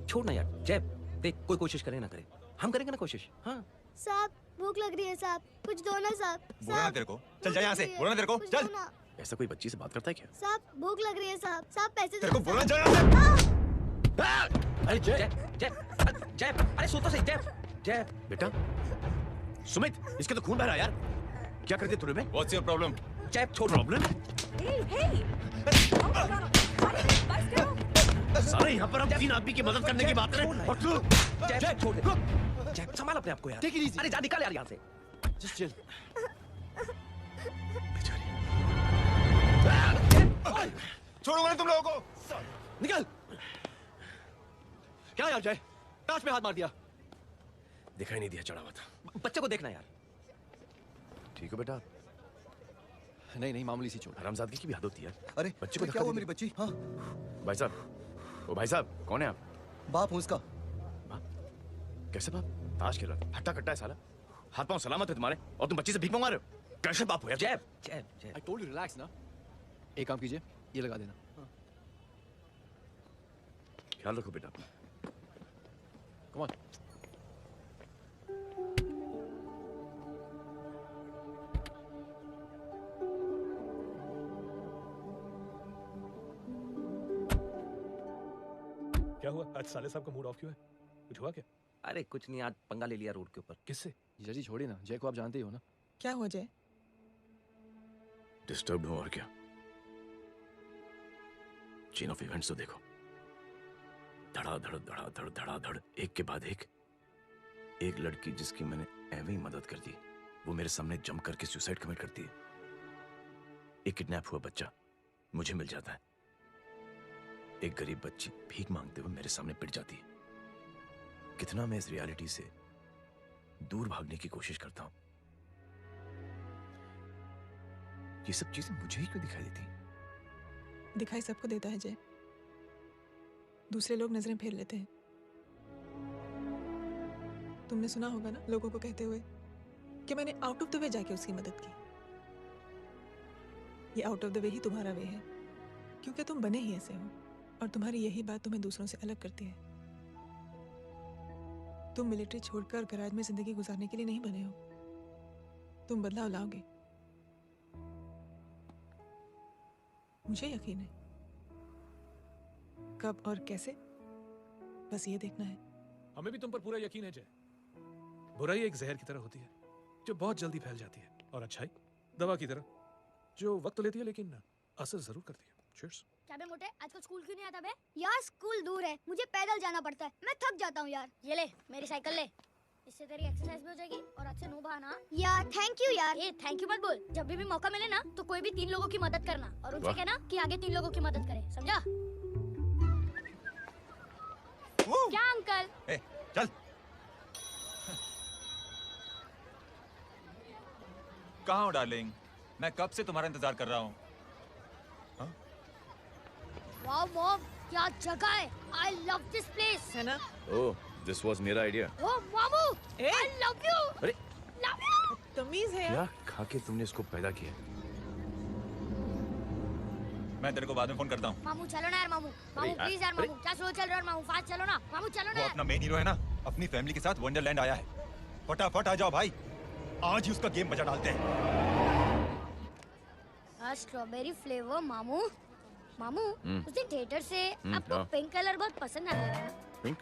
छोड़ ना यार, जय देख, कोई कोशिश करे ना करे, हम करेंगे ना कोशिश। हाँ साहब, भूख लग रही है साहब, कुछ दो ना साहब। बोला ना तेरे को, चल जा यहाँ से, बोला ना तेरे को, चल। ऐसा कोई बच्ची से बात करता है क्या? साहब भूख लग रही है साहब, साहब पैसे तेरे को बोला जा यहाँ से। अरे जय जय जय, अरे सोतो सही जय। बेटा सुमित, इसके तो खून बह रहा है यार, क्या कर दिया तूने? में What's your problem? जय छोड़। प्रॉब्लम? सारे यहाँ पर हम 3 आदमी की मदद करने की बात करें और तू जय छोड़ दे। जय संभाल अपने आप को यार। Take it easy. अरे जा, निकल यार यहाँ से। Just chill. छोड़ूंगा ना तुम लोगों को। निकल। क्या यार जय, कांच में हाथ मार दिया। दिखाई नहीं दिया, चढ़ा हुआ था। बच्चे को देखना यार। ठीक है बेटा। नहीं मामूली सी चोट। हरामजादगी की भी हद होती है। अरे बच्चे को क्या हुआ मेरी बच्ची? हाँ भाई साहब, ओ भाई साहब, कौन है आप? बाप हूँ उसका। बाप? कैसे बाप? ताश खेल रहा, हट्टा कट्टा है साला। हाथ पांव सलामत है तुम्हारे और तुम बच्ची से भीख मंगा रहे हो? कैसे बाप हो यार? जय I told you relax ना। एक काम कीजिए, ये लगा देना। ख्याल रखो बेटा अपना। Come on. क्या हुआ? आज साले साहब का मूड ऑफ क्यों है? कुछ हुआ क्या? अरे कुछ नहीं, आज पंगा ले लिया रोड के ऊपर। किससे? जी छोड़िए ना, जय को आप जानते ही हो ना। क्या हुआ जय? डिस्टर्ब हो और क्या? चेन ऑफ इवेंट्स तो देखो, धड़ाधड़ एक के बाद एक लड़की जिसकी मैंने एवं ही मदद कर दी, वो मेरे सामने जम करके सुसाइड कमिट करती है। एक किडनैप हुआ बच्चा मुझे मिल जाता है। एक गरीब बच्ची भीख मांगते हुए मेरे सामने पिट जाती है। कितना मैं इस रियलिटी से दूर भागने की कोशिश करता हूं, ये सब चीजें मुझे ही क्यों दिखाई देती? दिखाई सबको देता है जय, दूसरे लोग नजरें फेर लेते हैं। तुमने सुना होगा ना लोगों को कहते हुए कि मैंने आउट ऑफ द वे जाके उसकी मदद की। ये आउट ऑफ द वे ही तुम्हारा वे है, क्योंकि तुम बने ही ऐसे हो और तुम्हारी यही बात तुम्हें दूसरों से अलग करती है। तुम मिलिट्री छोड़कर गैराज में जिंदगी गुजारने के लिए नहीं बने हो, तुम बदलाव लाओगे, मुझे यकीन है। कब और कैसे, बस ये देखना है। हमें भी तुम पर पूरा यकीन है जय। बुराई एक जहर की तरह होती है जो बहुत जल्दी फैल जाती है, और अच्छाई दवा की तरह जो वक्त लेती है लेकिन असर जरूर करती है। Cheers. क्या बे मोटे, आजकल स्कूल क्यों नहीं आता बे? यार स्कूल दूर है, मुझे पैदल जाना पड़ता है, मैं थक जाता हूँ यार। ये ले मेरी साइकिल ले, इससे तेरी एक्सरसाइज भी हो जाएगी और आज से नो बहाना। यार थैंक यू यार। ये थैंक यू मत बोल, जब भी मौका मिले ना तो कोई भी 3 लोगों की मदद करना और उनसे कहना कि आगे 3 लोगों की मदद करे, समझा? क्या अंकल? चल। कहाँ हो डार्लिंग? मैं कब से तुम्हारा इंतजार कर रहा हूँ। वाओ मॉम, क्या जगह है, आई लव दिस प्लेस। है ना? ओह, दिस वाज मेरा आइडिया। ओह मामू, आई लव यू। अरे लव यू। तमीज है क्या यार। खा के तुमने इसको पैदा किया? मैं तेरे को बाद में फोन करता हूँ। मामू चलो ना यार, मामू मामू प्लीज यार, मामू क्या स्लो चल रहा है मामू, फास्ट चलो ना मामू, चलो वो ना। अपना मेन हीरो है ना, अपनी फैमिली के साथ वंडरलैंड आया है। फटाफट आ जाओ भाई, आज ही उसका गेम बजा डालते हैं। स्ट्रॉबेरी फ्लेवर मामू। मामू उस दिन थिएटर से आपको हाँ। पिंक कलर बहुत पसंद आया था ना? पिंक?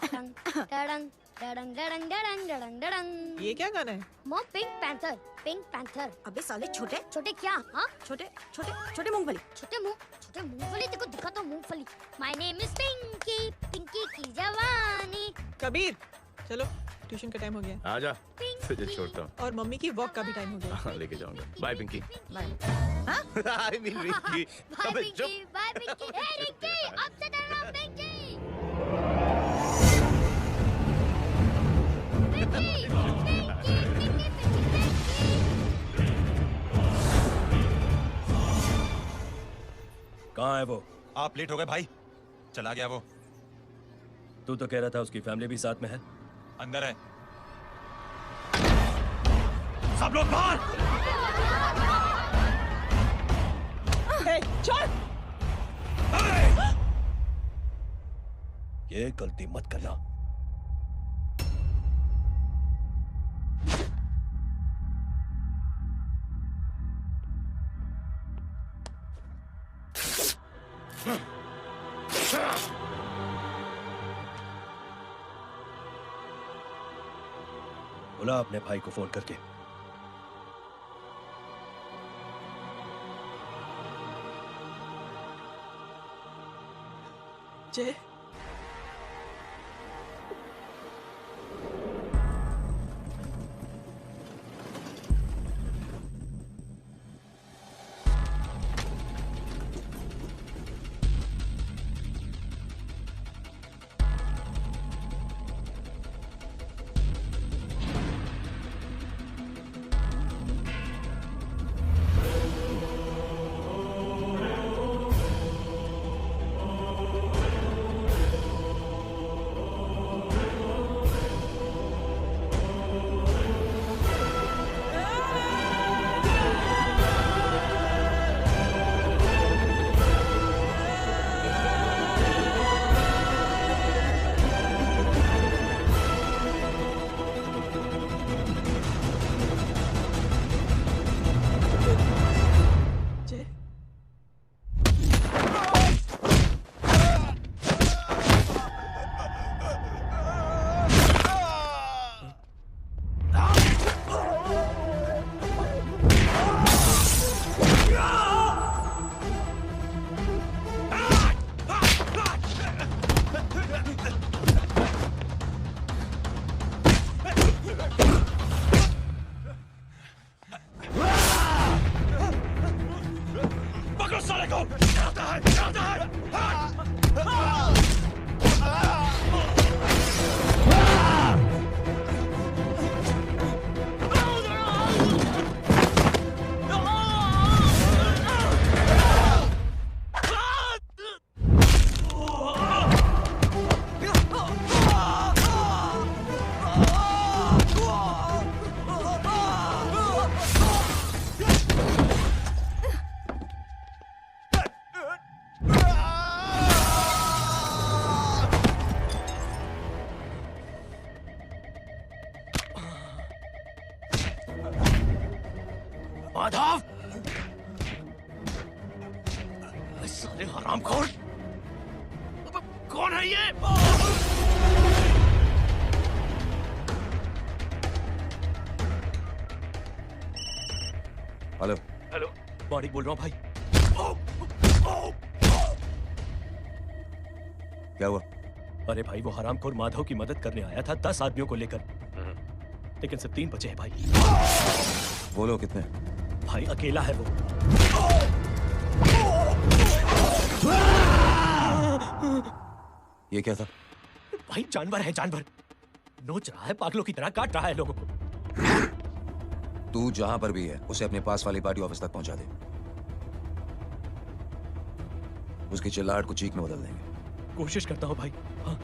डडंग डडंग डडंग डडंग डडंग डडंग डडंग। ये क्या गाना है? Mom pink panther, pink panther. अबे साले छोटे छोटे क्या? हाँ छोटे छोटे छोटे मूंगफली। छोटे मूंगफली, देखो दिखा तो मूंगफली। My name is Pinky, Pinky की जवानी। कबीर चलो, ट्यूशन का टाइम हो गया। आजा, तुझे छोड़ता हूँ। और मम्मी की वॉक का भी टाइम हो गया। हाँ, लेके जाऊंगा। Bye Pinky. Bye. I mean Rinki. Bye अबे पिंकी, बाय पिंकी। हे रिंकी, अब से तेरा नाम पिंकी। पिंकी, पिंकी, पिंकी, पिंकी। कहाँ है वो? आप लेट हो गए भाई, चला गया वो। तू तो कह रहा था उसकी फैमिली भी साथ में है। अंदर है। सब लोग बाहर। चल। ये गलती मत करना। बुला अपने भाई को फोन करके। जय, साले हरामखोर! कौन है ये? हेलो हेलो, माणिक बोल रहा हूँ भाई। क्या हुआ? अरे भाई वो हरामखोर माधव की मदद करने आया था 10 आदमियों को लेकर, लेकिन सिर्फ 3 बचे हैं भाई। वो लोग कितने? भाई अकेला है वो। ये क्या था? भाई जानवर है, जानवर नोच रहा है, पागलों की तरह काट रहा है लोगों को। तू जहां पर भी है उसे अपने पास वाली पार्टी ऑफिस तक पहुंचा दे। उसकी चिल्लाहट को चीख में बदल देंगे। कोशिश करता हूं भाई। हाँ।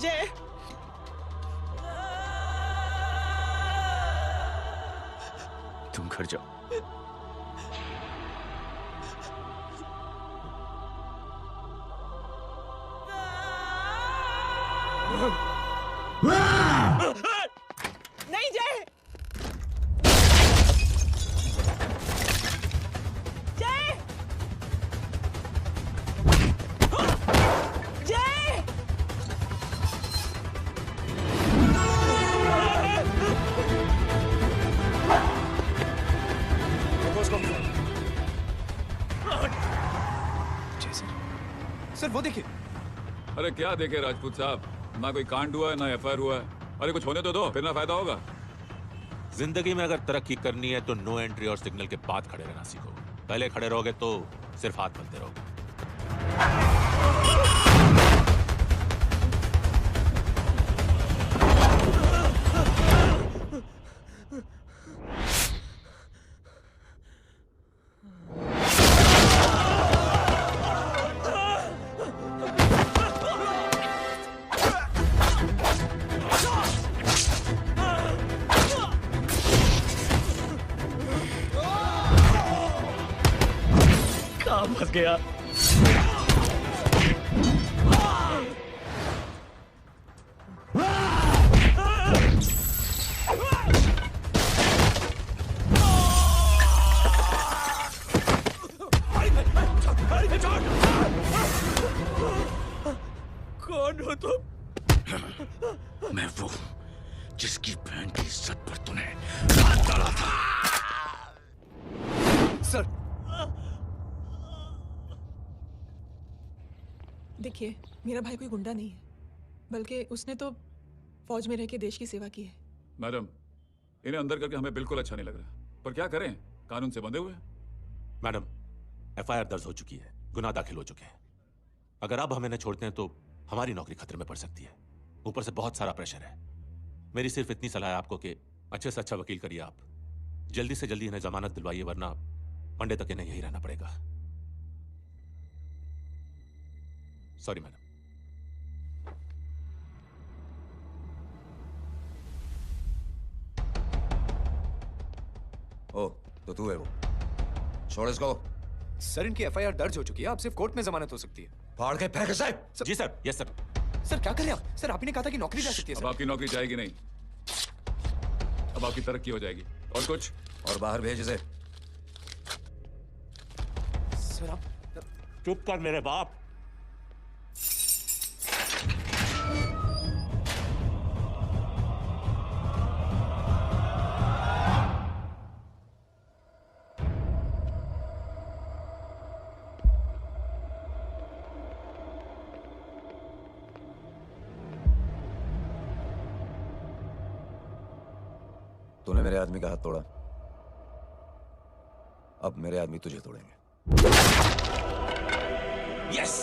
जय, तुम घर जाओ। नहीं जय, जय, जय, सर वो देखिए। अरे क्या देखे राजपूत साहब, ना कोई कांड हुआ है ना एफआईआर हुआ है। अरे कुछ होने तो दो, फिर ना फायदा होगा। जिंदगी में अगर तरक्की करनी है तो नो एंट्री और सिग्नल के बाद खड़े रहना सीखो। पहले खड़े रहोगे तो सिर्फ हाथ मलते रहोगे। काम फंस गया। कौन हो तुम? मैं वो जिसकी बहन की इज्जत पर तूने हाथ डाला था। सर देखिए, मेरा भाई कोई गुंडा नहीं है, बल्कि उसने तो फौज में रह के देश की सेवा की है। मैडम, इन्हें अंदर करके हमें बिल्कुल अच्छा नहीं लग रहा, पर क्या करें, कानून से बंधे हुए हैं। मैडम, एफआईआर दर्ज हो चुकी है, गुनाह दाखिल हो चुके हैं। अगर अब हम इन्हें छोड़ते हैं तो हमारी नौकरी खतरे में पड़ सकती है। ऊपर से बहुत सारा प्रेशर है। मेरी सिर्फ इतनी सलाह है आपको कि अच्छे से अच्छा वकील करिए आप। जल्दी से जल्दी इन्हें जमानत दिलवाइए, वरना मंडे तक इन्हें यही रहना पड़ेगा। Sorry madam. ओ, तो तू है वो। छोड़ इसको। सर इनकी एफआईआर दर्ज हो चुकी है, अब सिर्फ कोर्ट में जमानत हो सकती है। फाड़ के फेंक साहब। जी सर, यस सर। सर क्या कर रहे हैं आप? सर आपने कहा था कि नौकरी जा सकती है। अब आपकी नौकरी जाएगी नहीं, अब आपकी तरक्की हो जाएगी। और कुछ? और बाहर भेज इसे। सर आप चुप कर मेरे बाप। तूने मेरे आदमी का हाथ तोड़ा, अब मेरे आदमी तुझे तोड़ेंगे। यस।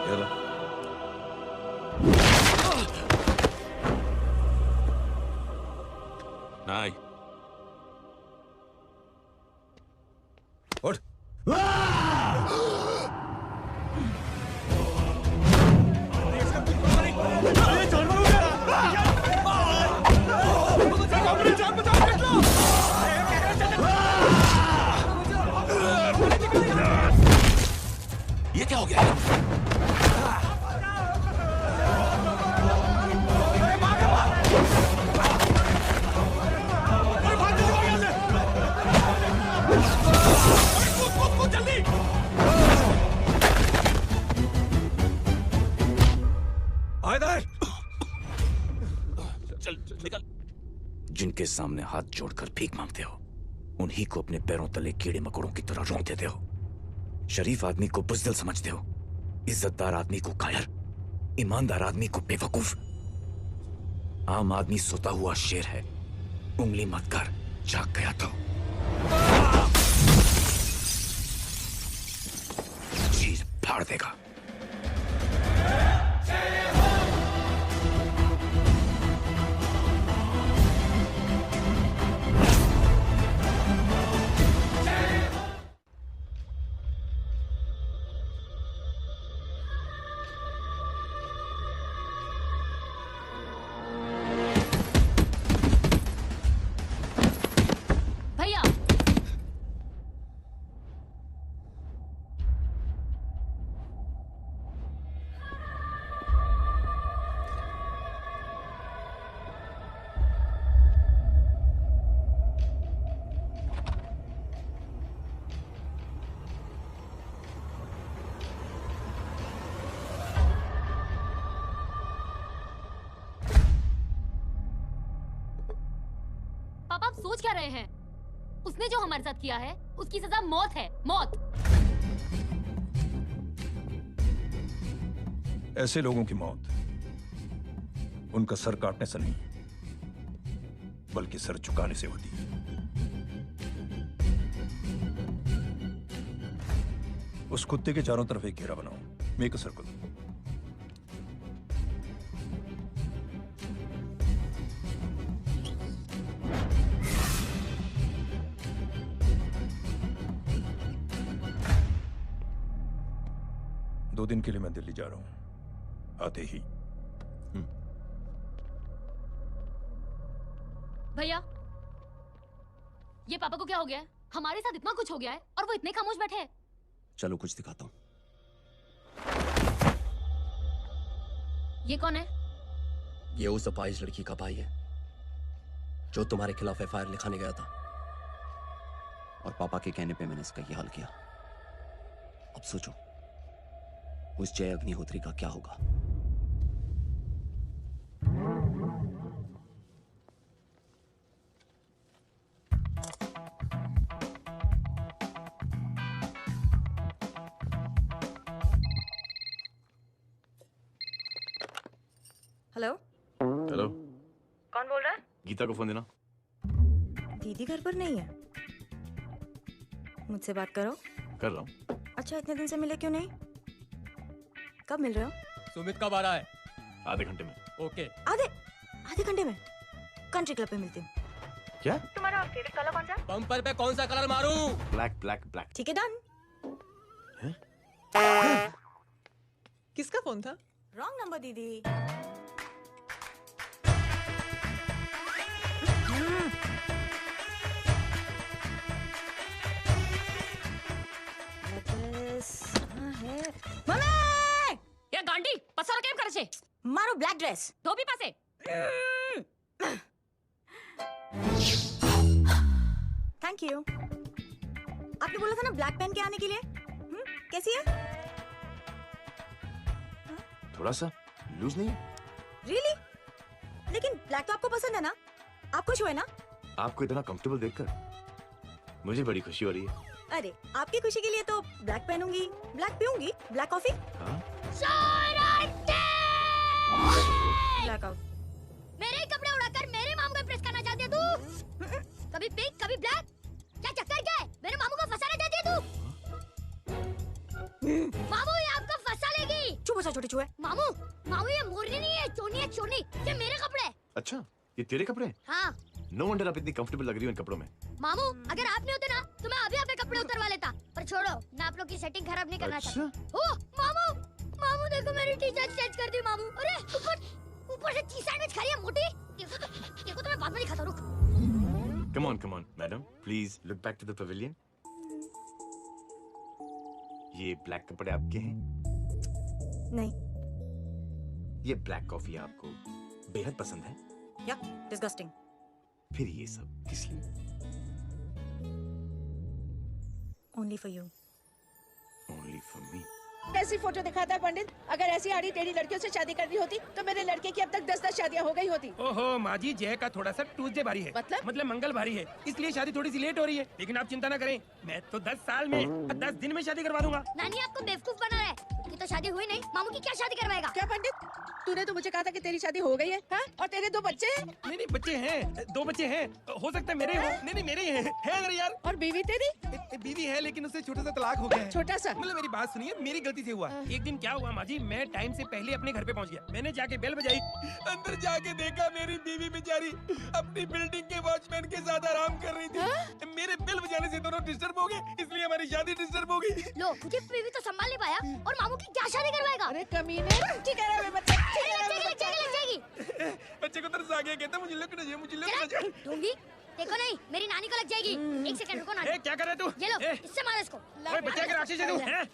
ये लो। नहीं। उठ। जानवर हो गया। सामने हाथ जोड़कर भीख मांगते हो, उन्हीं को अपने पैरों तले कीड़े मकोड़ों की तरह रौंद देते हो। शरीफ आदमी को बुज़दिल समझते हो, इज्जतदार आदमी को कायर, ईमानदार आदमी को बेवकूफ। आम आदमी सोता हुआ शेर है, उंगली मत कर, जाग गया तो चीर फाड़ देगा। भैया पापा आप सोच क्या रहे हैं? उसने जो हमारे साथ किया है उसकी सजा मौत है, मौत। ऐसे लोगों की मौत उनका सर काटने से नहीं, बल्कि सर झुकाने से होती है। उस कुत्ते के चारों तरफ एक घेरा बनाओ, मेक अ सर्कल। दो दिन के लिए मैं दिल्ली जा रहा हूं, आते ही। भैया ये पापा को क्या हो गया है? हमारे साथ इतना कुछ हो गया है और वो इतने खामोश बैठे हैं। चलो कुछ दिखाता हूं। ये कौन है? ये उस अपाहिज लड़की का भाई है जो तुम्हारे खिलाफ एफआईआर लिखाने गया था, और पापा के कहने पे मैंने इसका ये हाल किया। अब सोचो उस जय अग्निहोत्री का क्या होगा। हेलो हेलो, कौन बोल रहा है? गीता को फोन देना। दीदी घर पर नहीं है। मुझसे बात करो। कर रहा हूँ। अच्छा इतने दिन से मिले क्यों नहीं? कब मिल रहे हो? सुमित कब आ रहा है? आधे घंटे में। ओके। आधे घंटे में कंट्री क्लब पे मिलती हूँ। क्या? तुम्हारा फेवरेट कलर कौन सा? बम्पर पे कौन सा कलर मारूं? Black black black. ठीक है डन। किसका फोन था? रॉन्ग नंबर दीदी। या गांडी पसार केम करे छे? मारो ब्लैक ड्रेस। धोबी पासे। Thank you. आपने बोला था ना ब्लैक पेन के आने के लिए। कैसी है? थोड़ा सा लूज नहीं है? रियली? लेकिन ब्लैक तो आपको पसंद है ना? आप खुश हुए ना? आपको इतना कंफर्टेबल देखकर मुझे बड़ी खुशी हो रही है। अरे आपकी खुशी के लिए तो ब्लैक पहनूंगी, ब्लैक पीऊंगी, ब्लैक कॉफी। Black out. मेरे ही कपड़े उड़ाकर मेरे मामू को प्रेस करना चाहती है तू? कभी पिंक कभी ब्लैक, क्या चक्कर क्या है? मेरे मामू को फंसाना चाहती है तू? मामू ये आपको फंसा लेगी। चुप हो जा छोटे छुए। मामू मामू ये मोरनी नहीं है, चोनी है चोनी। ये मेरे कपड़े। अच्छा ये तेरे कपड़े? हाँ नो वंडर आप इतनी कंफर्टेबल लग रही हो इन कपड़ों में। मामू अगर आप नहीं होते ना तो मैं अभी अपने कपड़े उतरवा लेता। पर छोड़ो मैं आप लोग की सेटिंग खराब नहीं करना चाहता। ओ मामू मामू देखो मेरी टी शर्ट चेंज कर दी मामू। अरे ऊपर से चीज सैंडविच खा रही है मोटी। देखो तो मैं बाद में दिखाता हूं। रुक। Come on, madam. Please look back to the pavilion. ये ब्लैक कपड़े आपके हैं? नहीं। ये ब्लैक कॉफी आपको बेहद पसंद है? या डिस्गस्टिंग। फिर ये सब किस लिए? Only for you. Only for me. कैसी फोटो दिखाता है पंडित? अगर ऐसी आड़ी टेढ़ी लड़कियों से शादी करनी होती तो मेरे लड़के की अब तक 10-10 शादियाँ हो गई होती। ओहो माँ जी, जय का थोड़ा सा ट्यूसडे भारी है, मतलब मंगल भारी है, इसलिए शादी थोड़ी सी लेट हो रही है। लेकिन आप चिंता न करें, मैं तो 10 साल में 10 दिन में शादी करवा दूंगा। नानी आपको बेवकूफ बना रहा है। उसकी तो शादी हुई नहीं, मामू की क्या शादी करवाएगा? क्या पंडित, तूने तो मुझे कहा था कि तेरी शादी हो गई है, हाँ? और तेरे 2 बच्चे हैं? नहीं बच्चे हैं, 2 बच्चे हैं, हो सकता है मेरे हो। नहीं मेरे हैं, है अगर यार। और बीवी तेरी? बीवी है लेकिन उससे छोटा सा तलाक हो गया है। छोटा सा? मतलब मेरी बात सुनिए, मेरी गलती से हुआ। एक दिन क्या हुआ माँ जी, मैं टाइम से पहले अपने घर पे पहुँच गया। मैंने जाके बेल बजाई, अंदर जाके देखा मेरी बीवी बेचारी अपनी बिल्डिंग के वॉचमैन के साथ आराम कर रही थी। मेरे बेल बजाने से दोनों डिस्टर्ब हो गए, इसलिए हमारी शादी डिस्टर्ब हो गई। लो, मुझे बीवी तो संभाल नहीं पाया और मामू की क्या शादी करवाएगा? अरे कमीने, ठीक है रे बच्चा, लग जाएगी। बच्चे को तरस आ गया, कहता मुझे लगना चाहिए, मुझे लगना चाहिए। दूंगी, देखो नहीं, मेरी नानी को लग जाएगी। 1 सेकंड रुको नानी। क्या कर रहे तू? ये लो, इससे मारो इसको। ओए बच्चा के राक्षस है तू, हैं?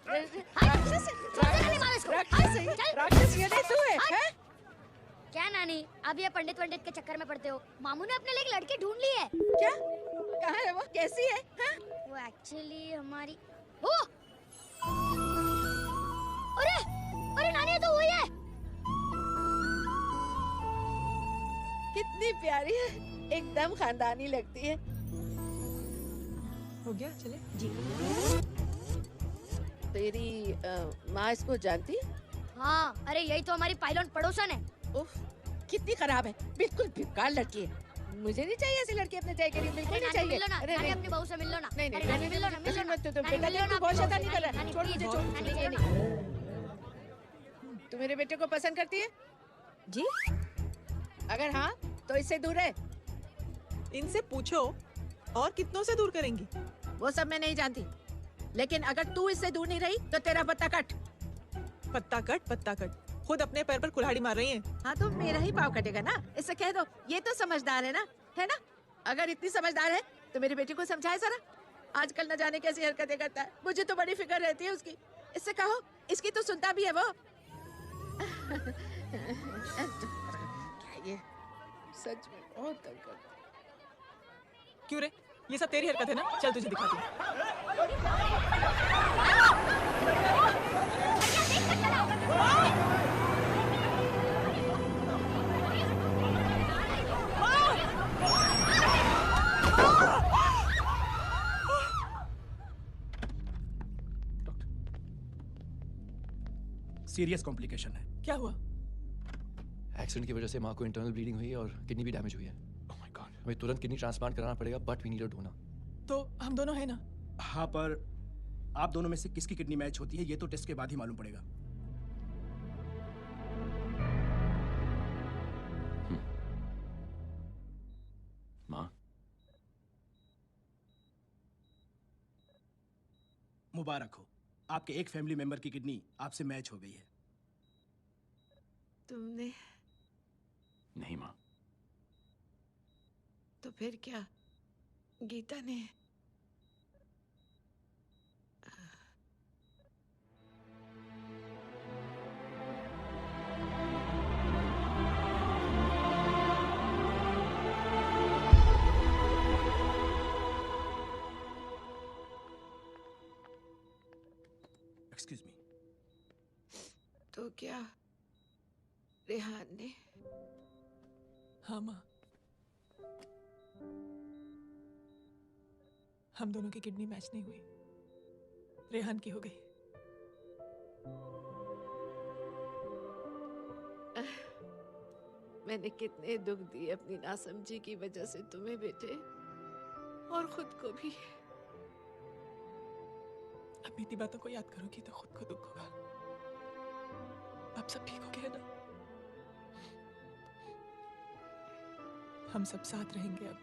राक्षस ये नहीं तू है, हैं? क्या नानी, अब ये पंडित के चक्कर में पड़ते हो? मामू ने अपने लिए एक लड़की ढूंढ ली है। क्या? कहाँ है वो? कैसी है? हाँ? वो एक्चुअली हमारी ओ! अरे नानी, ये तो वही है। कितनी प्यारी है, एकदम खानदानी लगती है। हो गया, चले जी। तेरी माँ इसको जानती? हाँ, अरे यही तो हमारी पायलट पड़ोसन है। उफ, कितनी खराब है, बिल्कुल बेकार लड़की है। मुझे नहीं चाहिए ऐसी लड़की अपने जय के लिए, बिल्कुल नहीं चाहिए। मिलो ना, नानी अपनी बहू से मिल लो ना। नहीं मिलो ना, मिलो ना। बेटा देख, तू बहुत शैतानी कर रहा है। छोड़ मुझे, छोड़ मुझे, ये नहीं। तू मेरे बेटे को पसंद करती है? जी? अगर हाँ तो इससे दूर है। इनसे पूछो, और कितनों से दूर करेंगी? वो सब मैं नहीं जानती, लेकिन अगर तू इससे दूर नहीं रही तो तेरा पत्ता कट। पत्ता कट, खुद अपने पैर पर कुल्हाड़ी मार रही हैं। हाँ तो मेरा ही पाँव कटेगा ना, इससे कह दो। ये तो समझदार है ना, है ना? अगर इतनी समझदार है तो मेरे बेटे को समझाए जरा। आजकल न जाने कैसी हरकतें करता है, मुझे तो बड़ी फिक्र रहती है उसकी। इससे कहो, इसकी तो सुनता भी है वो। ये सच में बहुत तंग करता है। क्यों रे, ये सब तेरी हरकत है ना? चल तुझे दिखाती हूँ। सीरियस कॉम्प्लिकेशन है। क्या हुआ? एक्सीडेंट की वजह से माँ को इंटरनल ब्लीडिंग हुई है और किडनी भी डैमेज हुई है। Oh my god. हमें तुरंत किडनी ट्रांसप्लांट कराना पड़ेगा, but we need a donor. तो हम दोनों हैं ना? हाँ, पर आप दोनों में से किसकी किडनी मैच होती है ये तो टेस्ट के बाद ही मालूम पड़ेगा। माँ, मुबारक हो, आपके एक फैमिली मेंबर की किडनी आपसे मैच हो गई है। तुमने? नहीं माँ। तो फिर क्या? गीता ने? Excuse me. तो क्या रेहान ने? हाँ माँ, हम दोनों की किडनी मैच नहीं हुई, रेहान की हो गई। मैंने कितने दुख दिए अपनी नासमझी की वजह से तुम्हें बेटे, और खुद को भी। अब बीती बातों को याद करोगी तो खुद को दुख होगा। अब सब ठीक हो गया ना? हम सब साथ रहेंगे अब,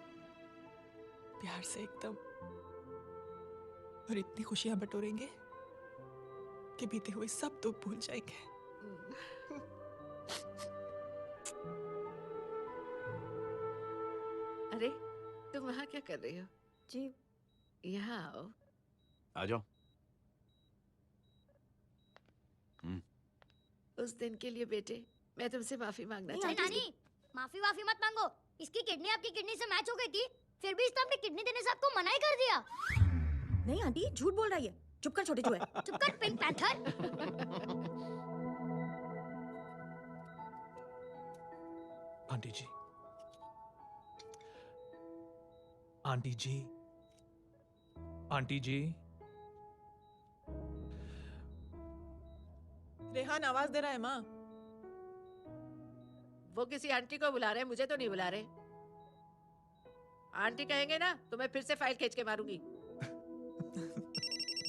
प्यार से एकदम, और इतनी खुशियां बटोरेंगे कि बीते हुए सब दुख भूल जाएंगे। अरे तुम वहाँ क्या कर रही हो? जी यहाँ आओ। आ जाओ। उस दिन के लिए बेटे मैं तुमसे माफी मांगना नहीं चाहती नानी, माफी मत मांगो। इसकी किडनी आपकी किडनी से मैच हो गई थी, फिर भी इसने अपनी किडनी देने से आपको मना ही कर दिया। नहीं आंटी, झूठ बोल रही है। चुप कर छोटे चूहे। चुप कर पिंक पैंथर। आंटी जी, आंटी जी, आंटी जी। रेहान आवाज दे रहा है माँ। वो किसी आंटी को बुला रहे हैं, मुझे तो नहीं बुला रहे। आंटी कहेंगे ना तो मैं फिर से फाइल खींच के मारूंगी।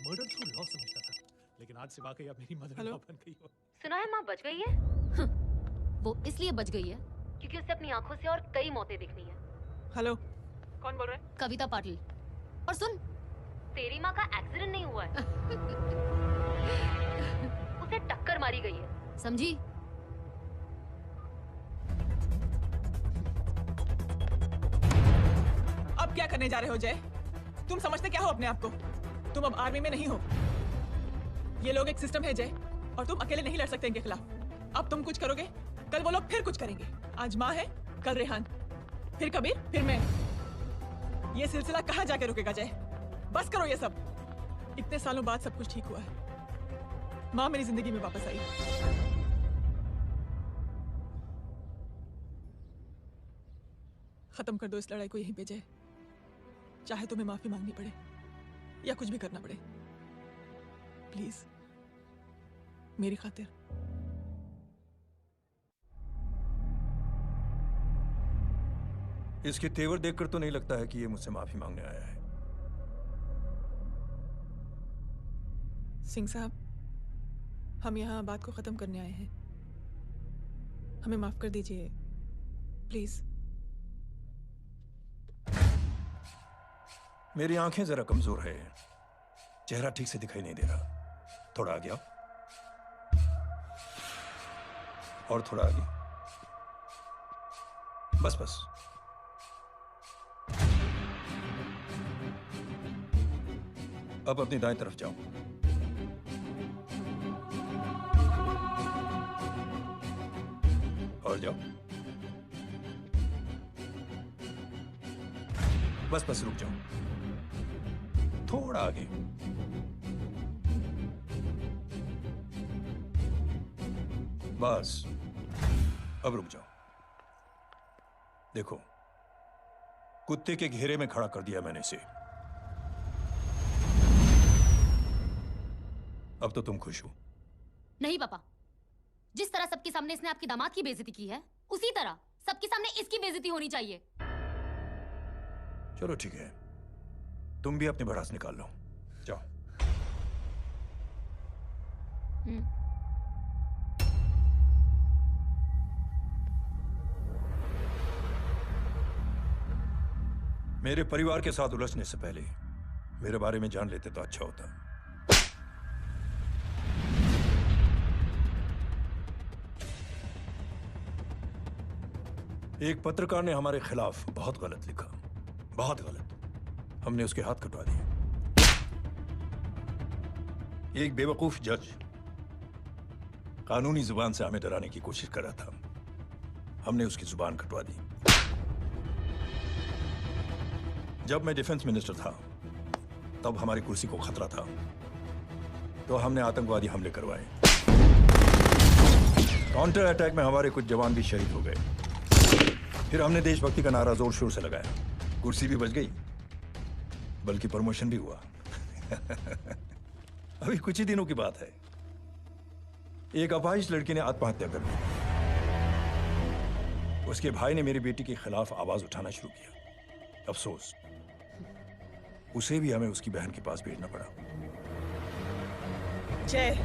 मर्डर थ्रू लॉ समझता था, लेकिन आज से वाकई आप मेरी मदर इन लॉ बन गई हो। सुना है माँ बच गई है। वो इसलिए बच गई है क्योंकि उसे अपनी आंखों से और कई मौतें दिखनी है। हेलो, कौन बोल रहे हैं? कविता पाटिल। और सुन, तेरी माँ का एक्सीडेंट नहीं हुआ है, उसे टक्कर मारी गई है, समझी? अब क्या करने जा रहे हो जय? तुम समझते क्या हो अपने आप को? तुम अब आर्मी में नहीं हो। ये लोग एक सिस्टम है जय, और तुम अकेले नहीं लड़ सकते इनके खिलाफ। अब तुम कुछ करोगे, कल वो लोग फिर कुछ करेंगे। आज माँ है, कल रेहान, फिर कबीर, फिर मैं। ये सिलसिला कहाँ जाके रुकेगा जय? बस करो ये सब। इतने सालों बाद सब कुछ ठीक हुआ है। माँ मेरी जिंदगी में वापस आई। खत्म कर दो इस लड़ाई को यहीं पे जय। चाहे तुम्हें माफी मांगनी पड़े या कुछ भी करना पड़े, प्लीज मेरी खातिर। इसके तेवर देखकर तो नहीं लगता है कि ये मुझसे माफी मांगने आया है। सिंह साहब, हम यहाँ बात को खत्म करने आए हैं। हमें माफ कर दीजिए प्लीज। मेरी आंखें जरा कमजोर है, चेहरा ठीक से दिखाई नहीं दे रहा। थोड़ा आगे आओ, और थोड़ा आगे, बस बस। अब अपनी दाएं तरफ जाओ। और जाओ, बस बस रुक जाओ, थोड़ा आगे। बस अब रुक जाओ। देखो, कुत्ते के घेरे में खड़ा कर दिया मैंने इसे। अब तो तुम खुश हो? नहीं पापा, जिस तरह सबके सामने इसने आपकी दामाद की बेइज्जती की है, उसी तरह सबके सामने इसकी बेइज्जती होनी चाहिए। चलो ठीक है, तुम भी अपनी भड़ास निकाल लो, जाओ। मेरे परिवार के साथ उलझने से पहले मेरे बारे में जान लेते तो अच्छा होता। एक पत्रकार ने हमारे खिलाफ बहुत गलत लिखा, बहुत गलत। हमने उसके हाथ कटवा दिए। एक बेवकूफ जज कानूनी जुबान से हमें डराने की कोशिश कर रहा था, हमने उसकी जुबान कटवा दी। जब मैं डिफेंस मिनिस्टर था, तब हमारी कुर्सी को खतरा था, तो हमने आतंकवादी हमले करवाए। काउंटर अटैक में हमारे कुछ जवान भी शहीद हो गए। फिर हमने देशभक्ति का नारा जोर शोर से लगाया, कुर्सी भी बच गई, बल्कि प्रमोशन भी हुआ। अभी कुछ ही दिनों की बात है, एक अपाहिज लड़की ने आत्महत्या कर ली। उसके भाई ने मेरी बेटी के खिलाफ आवाज उठाना शुरू किया। अफसोस, उसे भी हमें उसकी बहन के पास भेजना पड़ा। जय,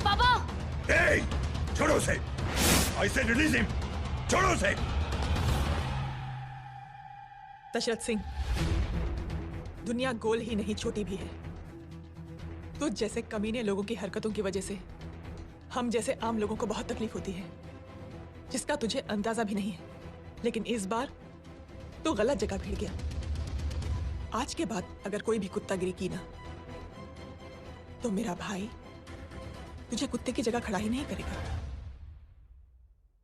पापा! छोड़ो उसे! I said release him! छोड़ो उसे! दशरथ सिंह, दुनिया गोल ही नहीं छोटी भी है। तुझ जैसे कमीने लोगों की हरकतों की वजह से हम जैसे आम लोगों को बहुत तकलीफ होती है, जिसका तुझे अंदाजा भी नहीं है। लेकिन इस बार तू गलत जगह भिड़ गया। आज के बाद अगर कोई भी कुत्तागिरी की ना, तो मेरा भाई तुझे कुत्ते की जगह खड़ा ही नहीं करेगा,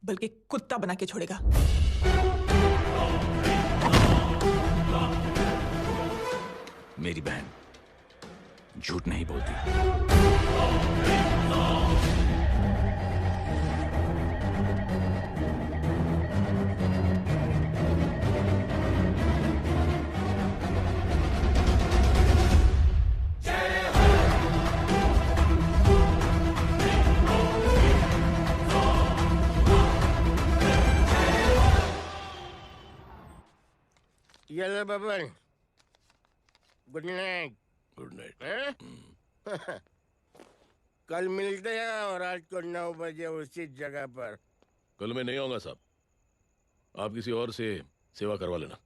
बल्कि कुत्ता बना के छोड़ेगा। मेरी बहन झूठ नहीं बोलती। Yellow bubble, good night. Good night. कल मिलते हैं और रात को 9 बजे उसी जगह पर। कल मैं नहीं आऊंगा साहब, आप किसी और से सेवा करवा लेना।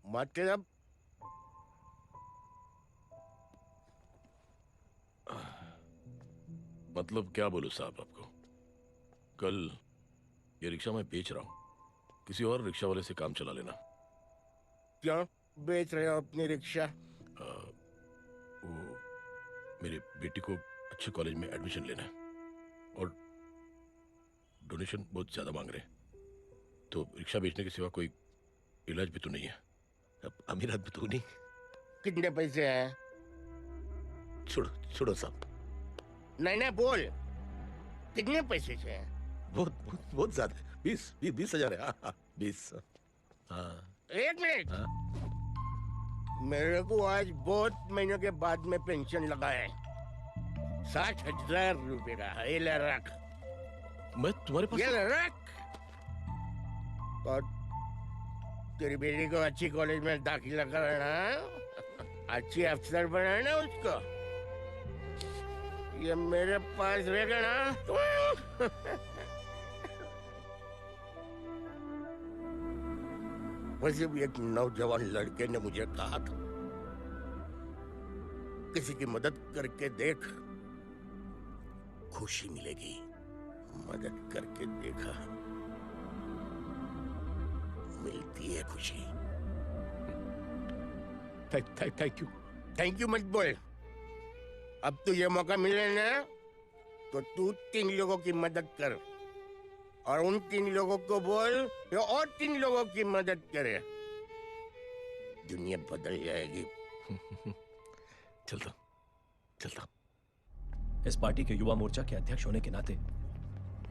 मतलब? मतलब क्या बोलूं साहब आपको। कल ये रिक्शा मैं बेच रहा हूँ, किसी और रिक्शा वाले से काम चला लेना। क्यों बेच रहे हो अपनी रिक्शा? वो मेरे बेटी को अच्छे कॉलेज में एडमिशन लेना है और डोनेशन बहुत ज्यादा मांग रहे हैं, तो रिक्शा बेचने के सिवा कोई इलाज भी तो नहीं है। अब अमीर आदमी तो नहीं। कितने पैसे हैं? छोड़ो छोड़ो साहब। नहीं नहीं बोल, कितने पैसे चाहिए? बहुत ज्यादा। 20,000 है। 20। हाँ। एक मिनट। मेरे को आज बहुत महीनों के बाद में पेंशन लगा है। 60,000 रुपए का। ये ले रख। मैं तुम्हारे पास? ये ले रख। और तेरी बेटी को अच्छी कॉलेज में दाखिला कराना, अच्छी अफसर बनाना उसको। ये मेरे पास रहेगा ना। वैसे भी एक नौजवान लड़के ने मुझे कहा था, किसी की मदद करके देख, खुशी मिलेगी। मदद करके देखा, मिलती है खुशी। Thank you. थैंक यू मत बोल। अब तो ये मौका मिले ना, तो तू 3 लोगों की मदद कर और उन 3 लोगों को बोल कि और 3 लोगों की मदद करे। दुनिया बदल जाएगी। चलता। इस पार्टी के युवा मोर्चा के अध्यक्ष होने के नाते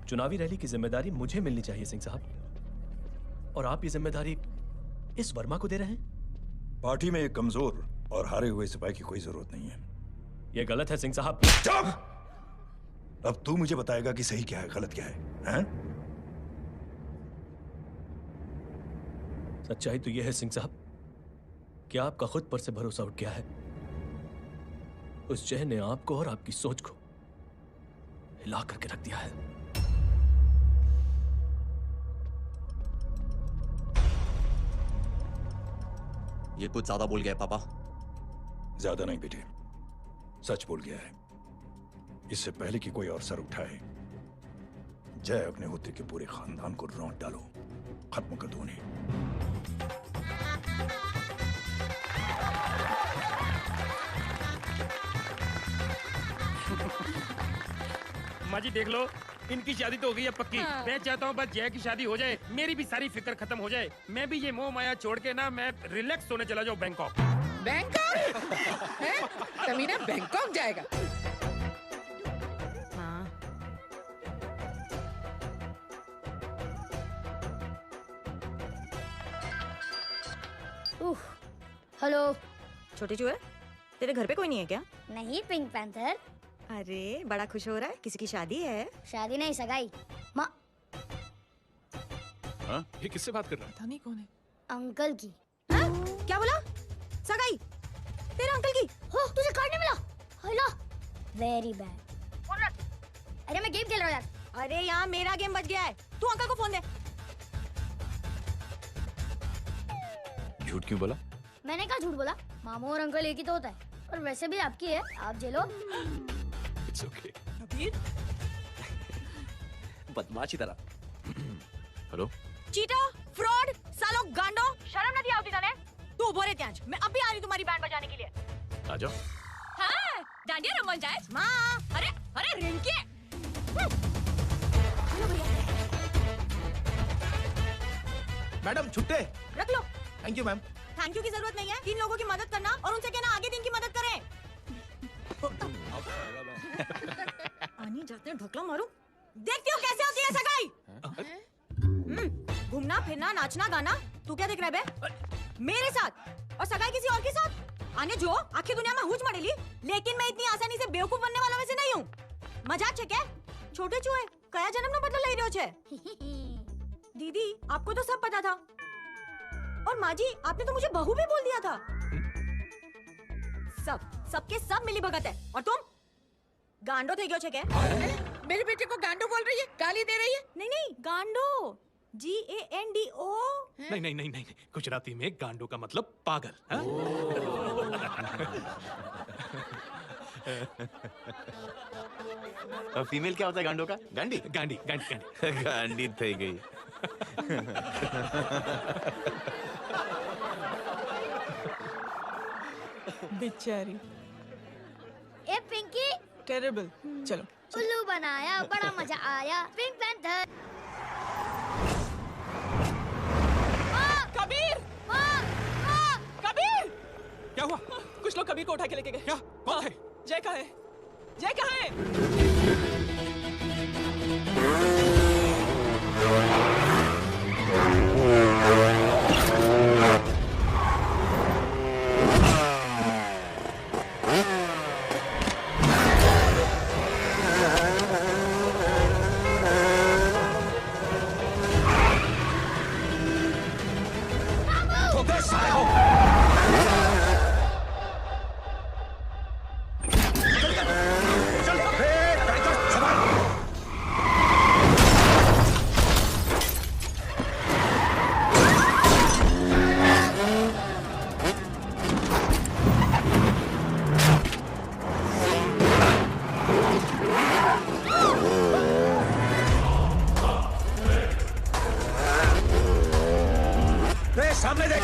चुनावी रैली की जिम्मेदारी मुझे मिलनी चाहिए सिंह साहब, और आप ये जिम्मेदारी इस वर्मा को दे रहे हैं। पार्टी में एक कमजोर और हारे हुए सिपाही की कोई जरूरत नहीं है। ये गलत है सिंह साहब। अब तू मुझे बताएगा कि सही क्या है, गलत क्या है, हैं? सच्चाई तो यह है सिंह साहब कि आपका खुद पर से भरोसा उठ गया है। उस जय ने आपको और आपकी सोच को हिला करके रख दिया है। ये कुछ ज्यादा बोल गया पापा। ज्यादा नहीं बेटे, सच बोल गया है। इससे पहले कि कोई और सर उठाए, जय अग्निहोत्री के पूरे खानदान को रौंद डालो, खत्म कर दो उन्हें। माँ जी देख लो, इनकी शादी तो हो गई है पक्की। हाँ। मैं चाहता हूँ बस जय की शादी हो जाए, मेरी भी सारी फिक्र खत्म हो जाए। मैं भी ये मोह माया छोड़ के ना, मैं रिलैक्स होने चला जाऊँ बैंकॉक। बैंकॉक? हैं? कमीना बैंकॉक जाएगा? हाँ। हेलो। छोटे चूहे, तेरे घर पे कोई नहीं है क्या? नहीं पिंक पैंथर। अरे बड़ा खुश हो रहा है, किसी की शादी है? शादी नहीं, सगाई। माँ। हाँ? ये किससे बात कर रहा है? पता नहीं कौन है। अंकल की। हाँ? क्या बोला? सगाई? तेरे अंकल की? हो, तुझे कार्ड नहीं मिला? हेलो। Very bad. अरे मैं गेम खेल रहा हूँ यार। अरे यहाँ मेरा गेम बच गया है, तू अंकल को फोन दे। झूठ क्यों बोला? मैंने कहा झूठ बोला? मामू और अंकल एक ही तो होता है, और वैसे भी आपकी है, आप झेलो। It's okay. बदमाशी तरह। हेलो। चीटा, फ्रॉड, सालो गांडो, शर्म नहीं आवती तने? तू उभो रे ત્યાં જ मैं अभी आ रही तुम्हारी बैंड बजाने के लिए आ जाओ हाँ डांडिया रमन जाए माँ अरे अरे रिंकी मैडम छुट्टे रख लो thank you ma'am thank you की जरूरत नहीं है 3 लोगों की मदद करना और उनसे कहना आगे दिन की मदद करें आनी जाते हैं ढोकला मारूं देखती हो कैसे होती है सगाई घूमना फिरना नाचना गाना तू क्या देख रहा है बे मेरे साथ और सगाई किसी और के साथ आने जो आखिर दुनिया में हुच मड़ेली लेकिन मैं इतनी आसानी से बेवकूफ बनने वाला में से नहीं हूँ मजाक छे क्या छोटे चूहे कया जन्म नो बदला लई रह्यो छे दीदी आपको तो सब पता था और माँ जी आपने तो मुझे बहू भी बोल दिया था सबके सब मिली भगत है और तुम गांडो थे गयो छे क्या मेरे बेटे को गांडो बोल रही है गाली दे रही है नहीं गांडो GANDO नहीं गुजराती में गांडो का मतलब पागल हाँ? फीमेल क्या होता है गांडो का गांडी गांडी गांडी થઈ गई बेचारी ए पिंकी टेरेबल चलो उल्लू बनाया बड़ा मजा आया पिंक पैंथर कबीर कबीर क्या हुआ कुछ लोग कबीर को उठा के लेके गए क्या कौन है जय कहाँ है सामने देख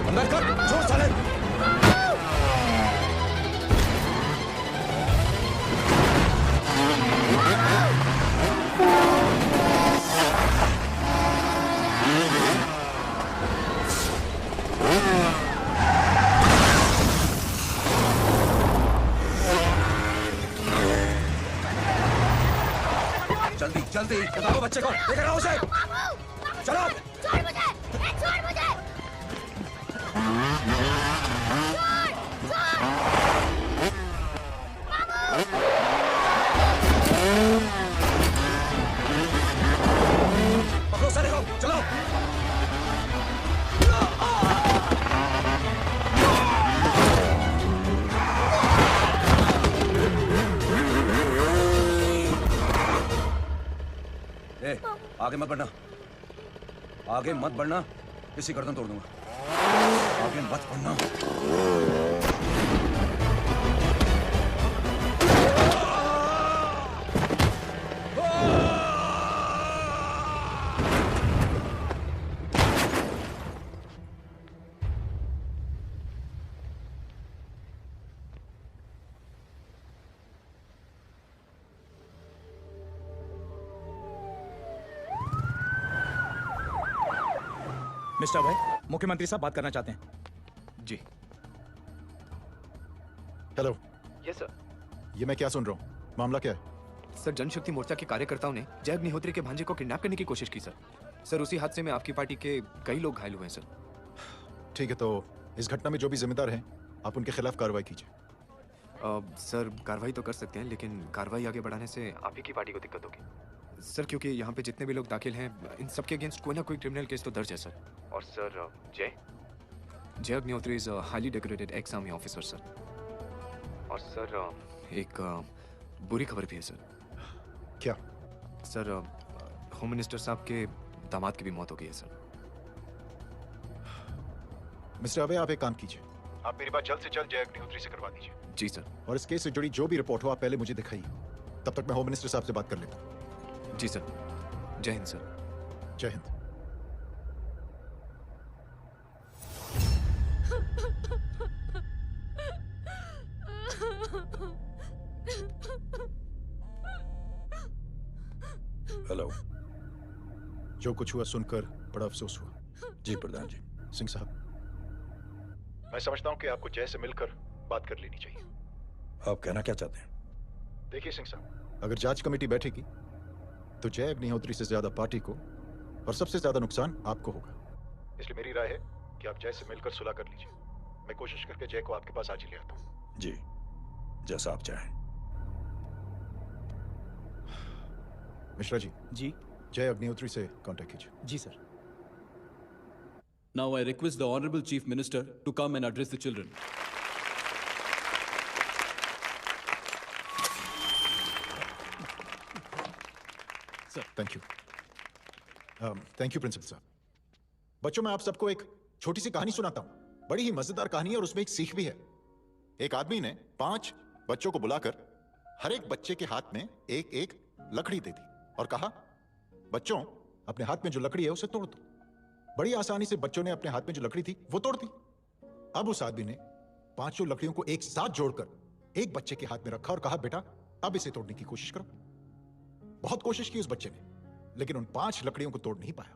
अंदर कर जो साले जल्दी जल्दी बताओ बच्चे को लेकर आओ उसे चलो छोड़ मुझे पकड़ो सारे को चलो आगे मत बढ़ना आगे मत बढ़ना इसी गर्दन तोड़ दूंगा आगे मत बढ़ना मिस्टर भाई मुख्यमंत्री साहब बात करना चाहते हैं जी हेलो यस सर ये मैं क्या सुन रहा हूँ मामला क्या है सर जनशक्ति मोर्चा के कार्यकर्ताओं ने जय अग्निहोत्री के भांजे को किडनैप करने की कोशिश की सर उसी हादसे में आपकी पार्टी के कई लोग घायल हुए हैं सर ठीक है तो इस घटना में जो भी जिम्मेदार हैं आप उनके खिलाफ कार्रवाई कीजिए सर कार्रवाई तो कर सकते हैं, लेकिन कार्रवाई आगे बढ़ाने से आप ही की पार्टी को दिक्कत होगी सर, क्योंकि यहाँ पे जितने भी लोग दाखिल हैं इन सबके अगेंस्ट कोई ना कोई क्रिमिनल केस तो दर्ज है सर। और सर जय Agnihotri is highly decorated ex army officer sir. और सर एक बुरी खबर भी है सर। क्या सर? होम मिनिस्टर साहब के दामाद की भी मौत हो गई है सर। मिस्टर अबे, आप एक काम कीजिए, आप मेरी बात जल्द से जल्द जय अग्निहोत्री से करवा दीजिए। जी सर। और इस केस से जुड़ी जो भी रिपोर्ट हो आप पहले मुझे दिखाइए, तब तक मैं होम मिनिस्टर साहब से बात कर लेता हूँ। जी सर। जय हिंद सर। जय हिंद। हेलो। जो कुछ हुआ सुनकर बड़ा अफसोस हुआ। जी प्रधान जी। सिंह साहब, मैं समझता हूं कि आपको जय से मिलकर बात कर लेनी चाहिए। आप कहना क्या चाहते हैं? देखिए सिंह साहब, अगर जांच कमेटी बैठेगी तो जय अग्निहोत्री से ज्यादा पार्टी को और सबसे ज्यादा नुकसान आपको होगा। इसलिए मेरी राय है कि आप जय से मिलकर सुलह कर लीजिए। मैं कोशिश करके जय को आपके पास आज ही ले आता हूँ। जी, जैसा आप चाहें। मिश्रा जी। जी। जय अग्निहोत्री से कांटेक्ट कीजिए। जी sir. Now I request the Honorable Chief Minister to come and address the children. Sir, thank you. Thank you principal साहब। बच्चों, मैं आप सबको एक छोटी सी कहानी सुनाता हूँ। बड़ी ही मजेदार कहानी है और उसमें एक सीख भी है। एक आदमी ने 5 बच्चों को बुलाकर हर एक बच्चे के हाथ में एक एक लकड़ी दे दी और कहा, बच्चों अपने हाथ में जो लकड़ी है उसे तोड़ दो। बड़ी आसानी से बच्चों ने अपने हाथ में जो लकड़ी थी वो तोड़ दी। अब उस आदमी ने 5 लकड़ियों को एक साथ जोड़कर एक बच्चे के हाथ में रखा और कहा, बेटा अब इसे तोड़ने की कोशिश करो। बहुत कोशिश की उस बच्चे ने, लेकिन उन 5 लकड़ियों को तोड़ नहीं पाया।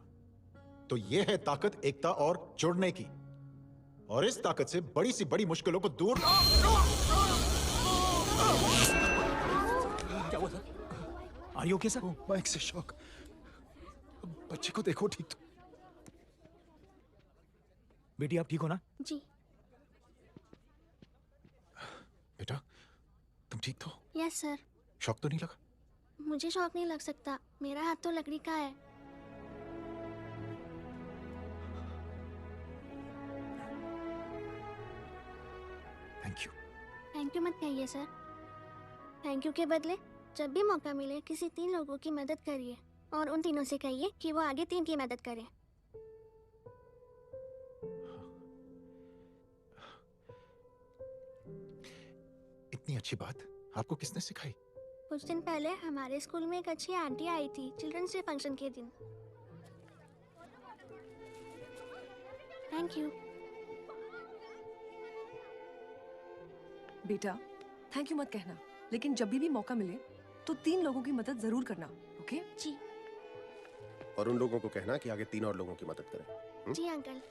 तो यह है ताकत एकता और जुड़ने की। और इस ताकत से बड़ी सी बड़ी मुश्किलों को दूर। क्या हुआ sir? Are you okay, sir? Mic से शॉक। बच्चे को देखो ठीक तो। बेटी आप ठीक हो ना? जी। बेटा तुम ठीक तो? Yes sir. शॉक तो नहीं लगा? मुझे शौक नहीं लग सकता, मेरा हाथ तो लकड़ी का है। Thank you. थैंक यू मत कहिए सर। थैंक यू के बदले जब भी मौका मिले किसी 3 लोगों की मदद करिए और उन तीनों से कहिए कि वो आगे 3 की मदद करें। इतनी अच्छी बात आपको किसने सिखाई? कुछ दिन पहले हमारे स्कूल में एक अच्छी आंटी आई थी चिल्ड्रंस डे फंक्शन के दिन। Thank you. बेटा थैंक यू मत कहना, लेकिन जब भी मौका मिले तो 3 लोगों की मदद जरूर करना, ओके? जी। और उन लोगों को कहना कि आगे 3 और लोगों की मदद करें। जी अंकल।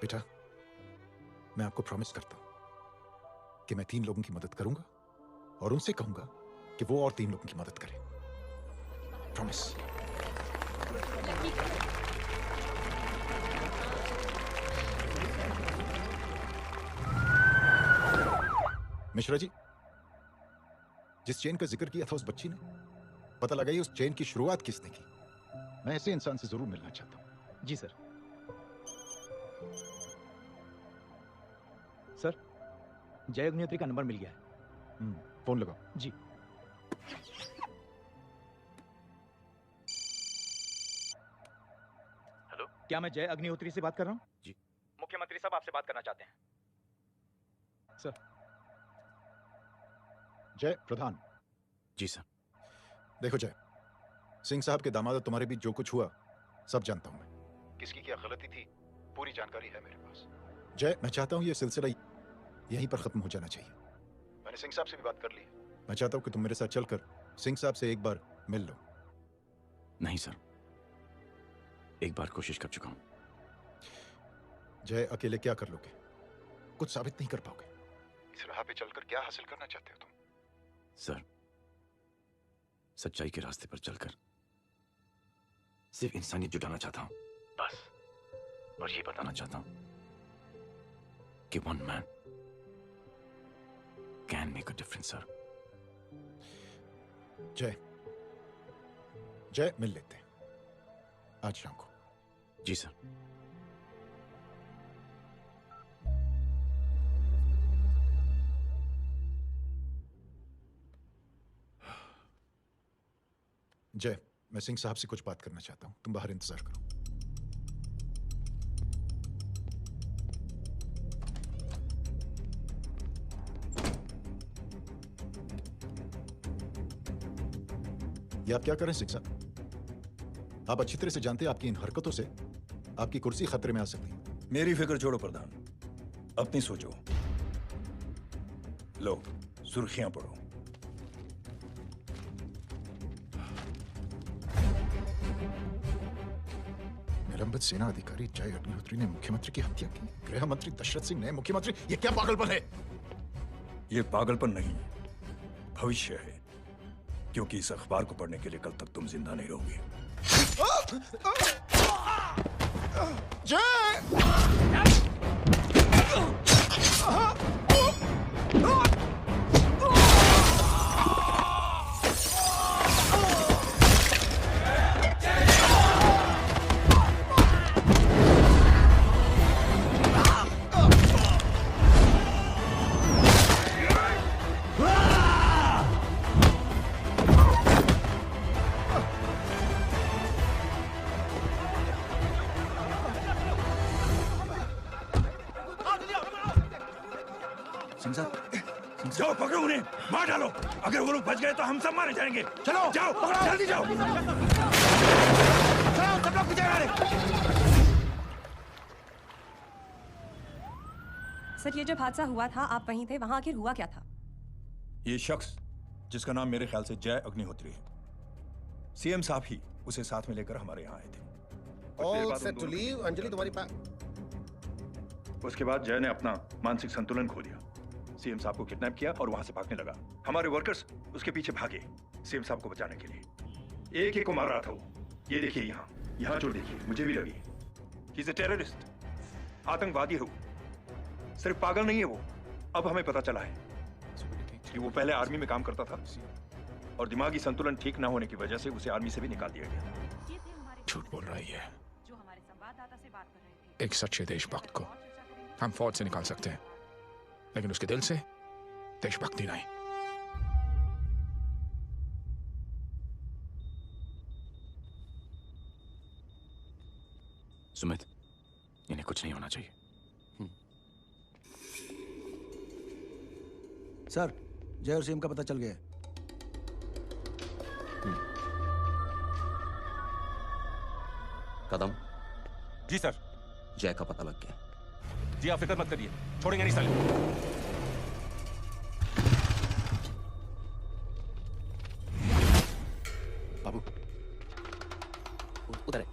बेटा मैं आपको प्रॉमिस करता हूं कि मैं 3 लोगों की मदद करूंगा और उनसे कहूंगा कि वो और 3 लोगों की मदद करें। प्रॉमिस। मिश्रा जी, जिस चेन का जिक्र किया था उस बच्ची ने, पता लगाइए उस चेन की शुरुआत किसने की। मैं ऐसे इंसान से जरूर मिलना चाहता हूं। जी सर। सर, जय अग्निहोत्री का नंबर मिल गया है। फोन लगाओ। जी। हेलो, क्या मैं जय अग्निहोत्री से बात कर रहा हूँ? जी। मुख्यमंत्री साहब आपसे बात करना चाहते हैं। सर। जय प्रधान। जी सर। देखो जय, सिंह साहब के दामाद तुम्हारे बीच जो कुछ हुआ सब जानता हूं मैं। किसकी क्या गलती थी पूरी जानकारी है मेरे पास। जय, मैं चाहता हूं ये सिलसिला यहीं पर खत्म हो जाना चाहिए। मैंने सिंह साहब से भी बात कर ली है। मैं चाहता हूं कि तुम मेरे साथ चलकर सिंह साहब से एक बार मिल लो। नहीं सर, एक बार कोशिश कर चुका हूं। जय, अकेले क्या कर लोगे? कुछ साबित नहीं कर पाओगे। इस राह पे चलकर क्या हासिल करना चाहते हो तुम? सर, सच्चाई के रास्ते पर चलकर सिर्फ इंसानियत जुटाना चाहता हूं, बस। और ये बताना चाहता हूं कि 1 man can make a difference sir. जय मिल लेते हैं आज शाम को। जी सर। जय, मैं सिंह साहब से कुछ बात करना चाहता हूं, तुम बाहर इंतजार करो। ये आप क्या कर रहे हैं सिंह साहब? आप अच्छी तरह से जानते हैं आपकी इन हरकतों से आपकी कुर्सी खतरे में आ सकती है। मेरी फिक्र छोड़ो प्रधान, अपनी सोचो। लो सुर्खियां पढ़ो। निलंबित सेना अधिकारी जय अग्निहोत्री ने मुख्यमंत्री की हत्या की। गृह मंत्री दशरथ सिंह ने मुख्यमंत्री, ये क्या पागलपन है? ये पागलपन नहीं, भविष्य है, क्योंकि इस अखबार को पढ़ने के लिए कल तक तुम जिंदा नहीं रहोगे। जाओ पकड़ो उन्हें, मार डालो। अगर वो लोग बच गए तो हम सब मारे जाएंगे। चलो जाओ, जल्दी जाओ। चलो सब लोग पीछे आ रहे। सर, ये जब हादसा हुआ था आप वहीं थे, वहां आखिर हुआ क्या था? ये शख्स जिसका नाम मेरे ख्याल से जय अग्निहोत्री है, सीएम साहब ही उसे साथ में लेकर हमारे यहाँ आए थे। All set to leave, Anjali तुम्हारी उसके बाद जय ने अपना मानसिक संतुलन खो दिया, सीएम साहब को किडनैप किया और वहां से भागने लगा। हमारे वर्कर्स उसके पीछे भागे सीएम साहब को बचाने के लिए। एक एक को मार रहा था वो। ये देखिए यहाँ चोट देखिए, मुझे भी लगी। ही इज अ टेररिस्ट, आतंकवादी है वो, सिर्फ पागल नहीं है वो। अब हमें पता चला है कि वो पहले आर्मी में काम करता था और दिमागी संतुलन ठीक ना होने की वजह से उसे आर्मी से भी निकाल दिया गया। झूठ बोल रही है। एक सच्चे देशभक्त को हम फौज से निकाल सकते हैं, लेकिन उसके दिल से देशभक्ति नहीं। सुमित, इन्हें कुछ नहीं होना चाहिए। सर, जय और सीएम का पता चल गया है। कदम। जी सर। जय का पता लग गया। जी आप फिक्र मत करिए, छोड़ेंगे नहीं साले। बाबू उधर है।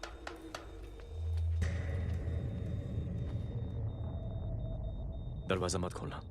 दरवाजा मत खोलना।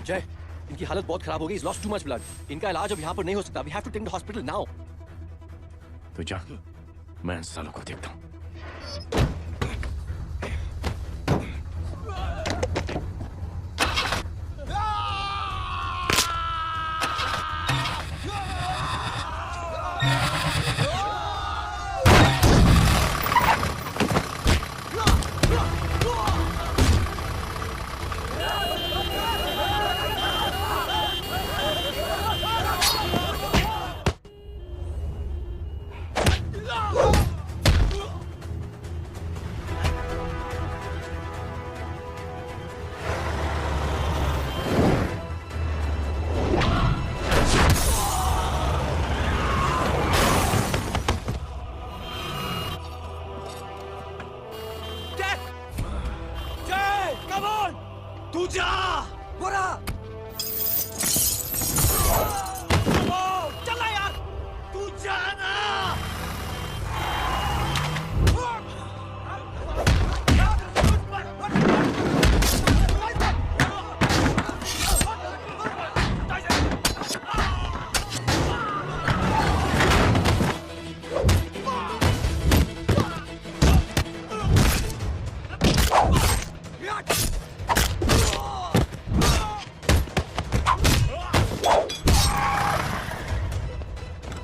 जय, इनकी हालत बहुत खराब हो गई। He's lost too much blood. इनका इलाज अब यहाँ पर नहीं हो सकता। We have to take him to hospital now. तो जा, मैं इन सालों को देखता हूँ। तू जा गोरा चला यार तू जाना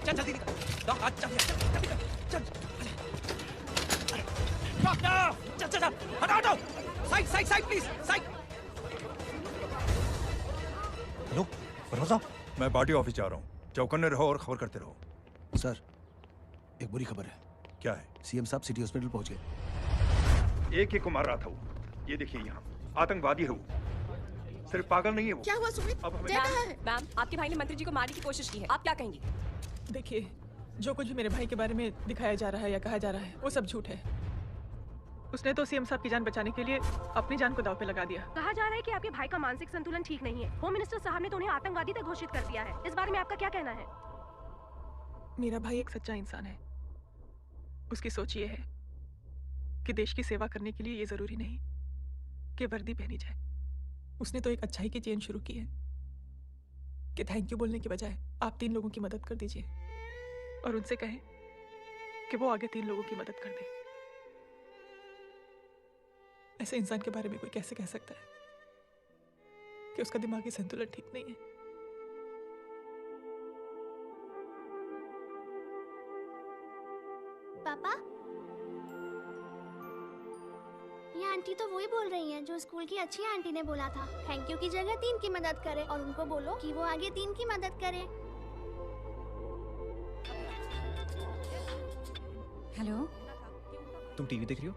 चल जल्दी निकल चल चल चल चल हटाओ हटाओ side side side please side hello Parvaz साहब मैं पार्टी ऑफिस जा रहा हूँ चौकन्ने रहो और खबर करते रहो सर एक बुरी खबर है क्या है सीएम साहब सिटी हॉस्पिटल पहुंच गए एक को मार रहा था वो ये देखिए यहाँ आतंकवादी है वो सिर्फ पागल नहीं है वो क्या हुआ सुमित? अब हमें मैम आपके भाई ने मंत्री जी को मारने की कोशिश की है, आप क्या कहेंगी? देखिए, जो कुछ भी मेरे भाई के बारे में दिखाया जा रहा है या कहा जा रहा है वो सब झूठ है। उसने तो सीएम साहब की जान बचाने के लिए अपनी जान को दांव पे लगा दिया। कहा जा रहा है कि आपके भाई का मानसिक संतुलन ठीक नहीं है। होम मिनिस्टर साहब ने तो उन्हें आतंकवादी तक घोषित कर दिया है। इस बारे में आपका क्या कहना है? मेरा भाई एक सच्चा इंसान है। उसकी सोच ये है कि देश की सेवा करने के लिए ये जरूरी नहीं कि वर्दी पहनी जाए। उसने तो एक अच्छाई की चेन शुरू की है कि थैंक यू बोलने के बजाय आप 3 लोगों की मदद कर दीजिए और उनसे कहें कि वो आगे 3 लोगों की मदद कर दे। ऐसे इंसान के बारे में कोई कैसे कह सकता है कि उसका दिमागी संतुलन ठीक नहीं है? पापा, ये आंटी तो वही बोल रही हैं जो स्कूल की अच्छी आंटी ने बोला था, थैंक यू की जगह 3 की मदद करे और उनको बोलो कि वो आगे 3 की मदद करे। हेलो, तुम टीवी देख रही हो?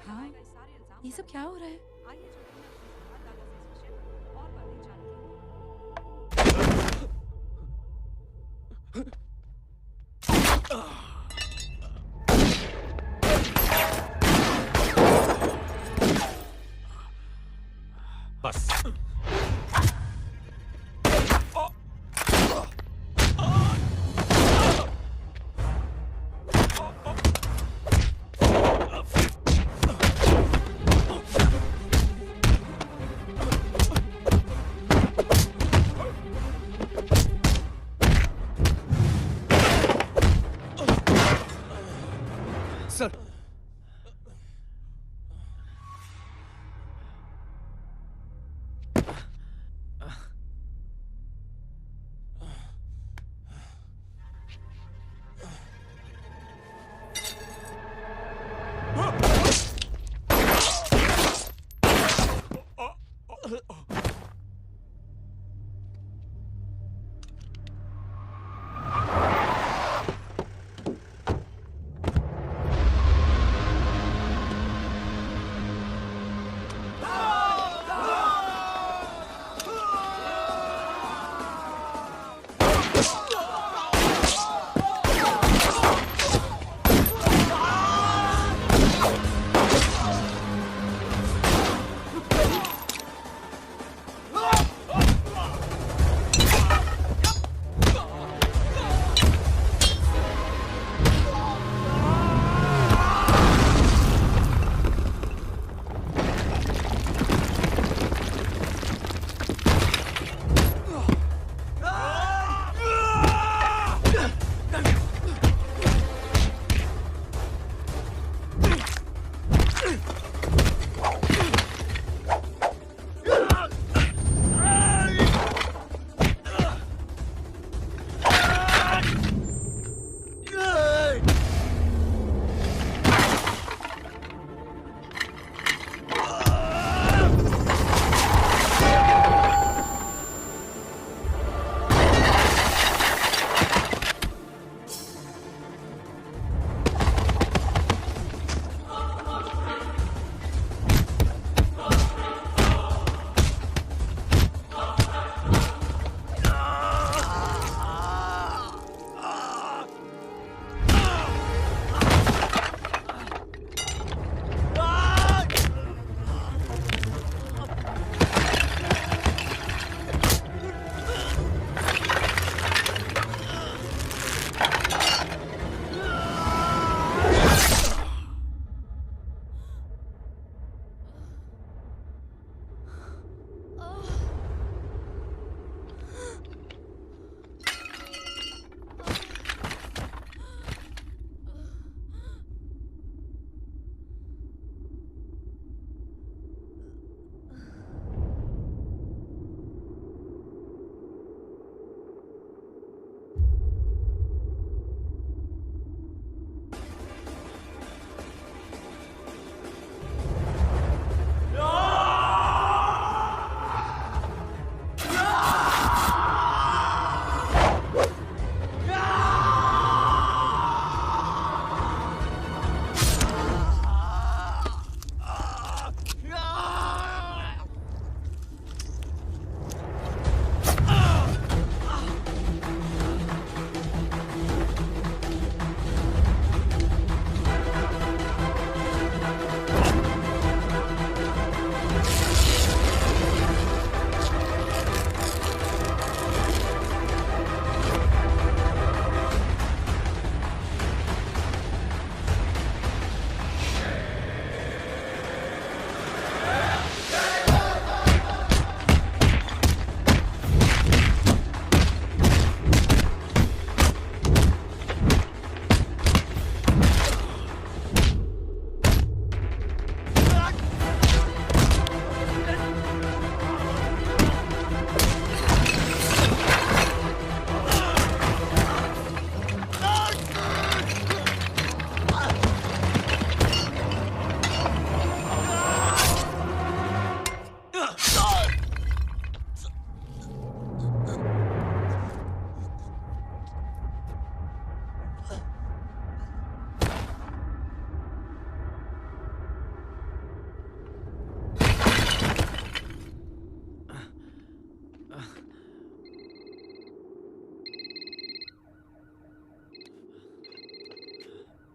हाँ, ये सब क्या हो रहा है? बस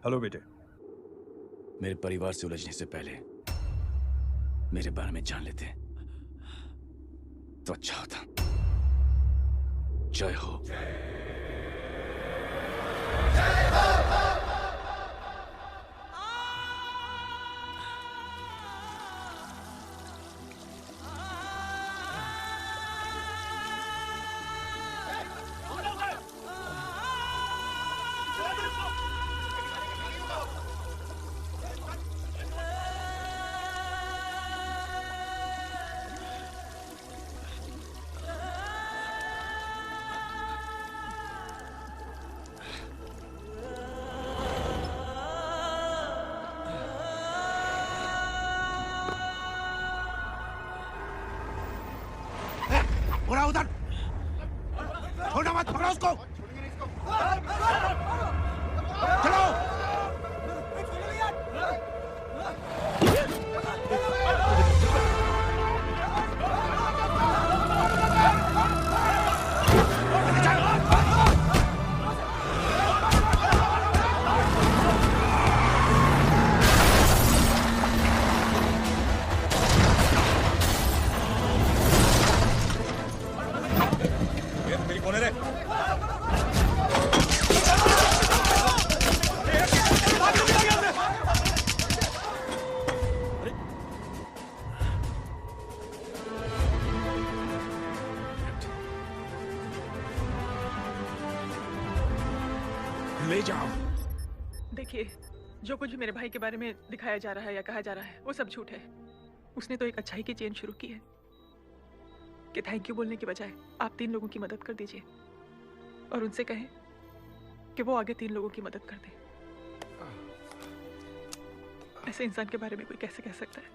हेलो बेटे। मेरे परिवार से उलझने से पहले मेरे बारे में जान लेते तो अच्छा होता। जय हो। बुरा उधर छोड़ना मत, पकड़ो उसको। चलो। मेरी कौन है रे? ले जाओ। देखिए, जो कुछ भी मेरे भाई के बारे में दिखाया जा रहा है या कहा जा रहा है वो सब झूठ है। उसने तो एक अच्छाई की चेन शुरू की है कि थैंक यू बोलने के बजाय आप 3 लोगों की मदद कर दीजिए और उनसे कहें कि वो आगे 3 लोगों की मदद कर दे। ऐसे इंसान के बारे में कोई कैसे कह सकता है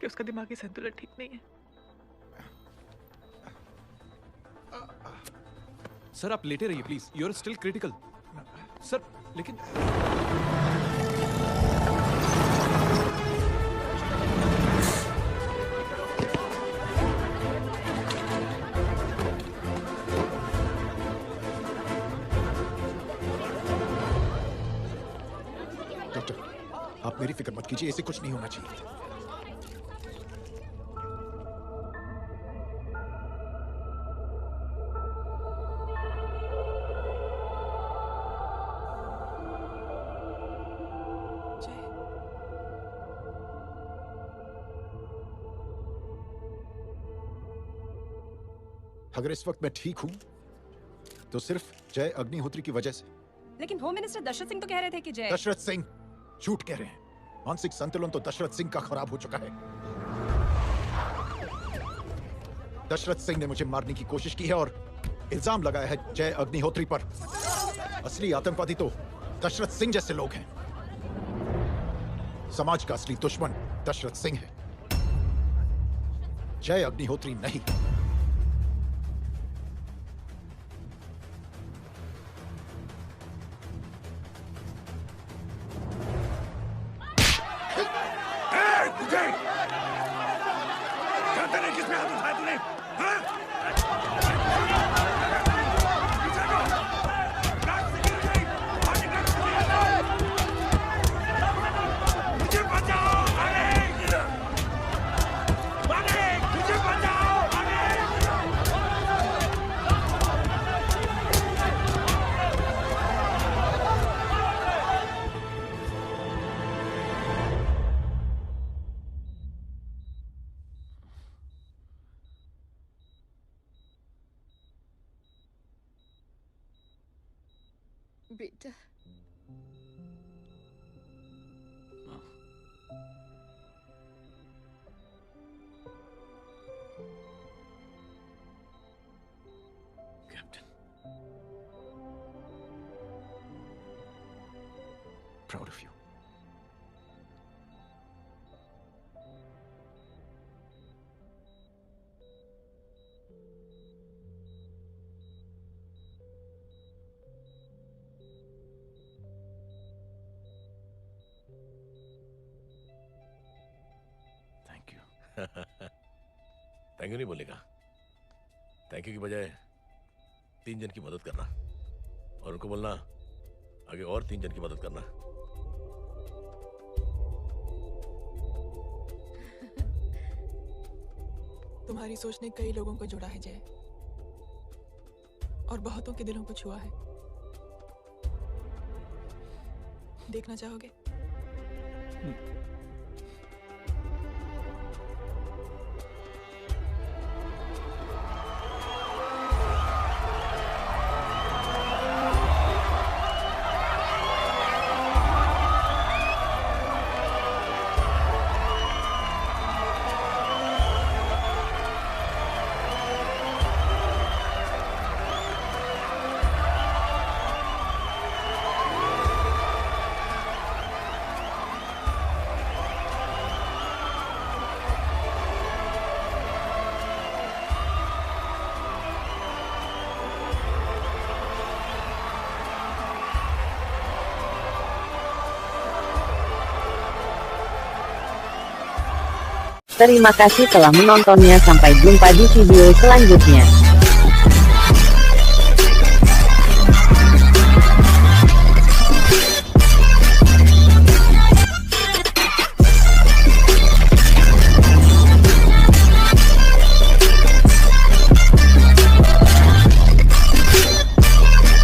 कि उसका दिमागी संतुलन ठीक नहीं है? सर आप लेटे रहिए please, you are still critical. Sir लेकिन डॉक्टर, आप मेरी फिक्र मत कीजिए, ऐसे कुछ नहीं होना चाहिए। अगर इस वक्त मैं ठीक हूं तो सिर्फ जय अग्निहोत्री की वजह से। लेकिन होम मिनिस्टर दशरथ सिंह तो कह रहे थे कि जय। दशरथ सिंह झूठ कह रहे हैं। मानसिक संतुलन तो दशरथ सिंह का खराब हो चुका है। दशरथ सिंह ने मुझे मारने की कोशिश की है और इल्जाम लगाया है जय अग्निहोत्री पर। असली आतंकवादी तो दशरथ सिंह जैसे लोग हैं। समाज का असली दुश्मन दशरथ सिंह है, जय अग्निहोत्री नहीं। बेटा Proud of you. Thank you नहीं बोलेगा। थैंक यू की बजाय 3 जन की मदद करना और उनको बोलना आगे और 3 जन की मदद करना। तुम्हारी सोच ने कई लोगों को जोड़ा है जय, और बहुतों के दिलों को छुआ है। देखना चाहोगे? Terima kasih telah menontonnya, sampai jumpa di video selanjutnya.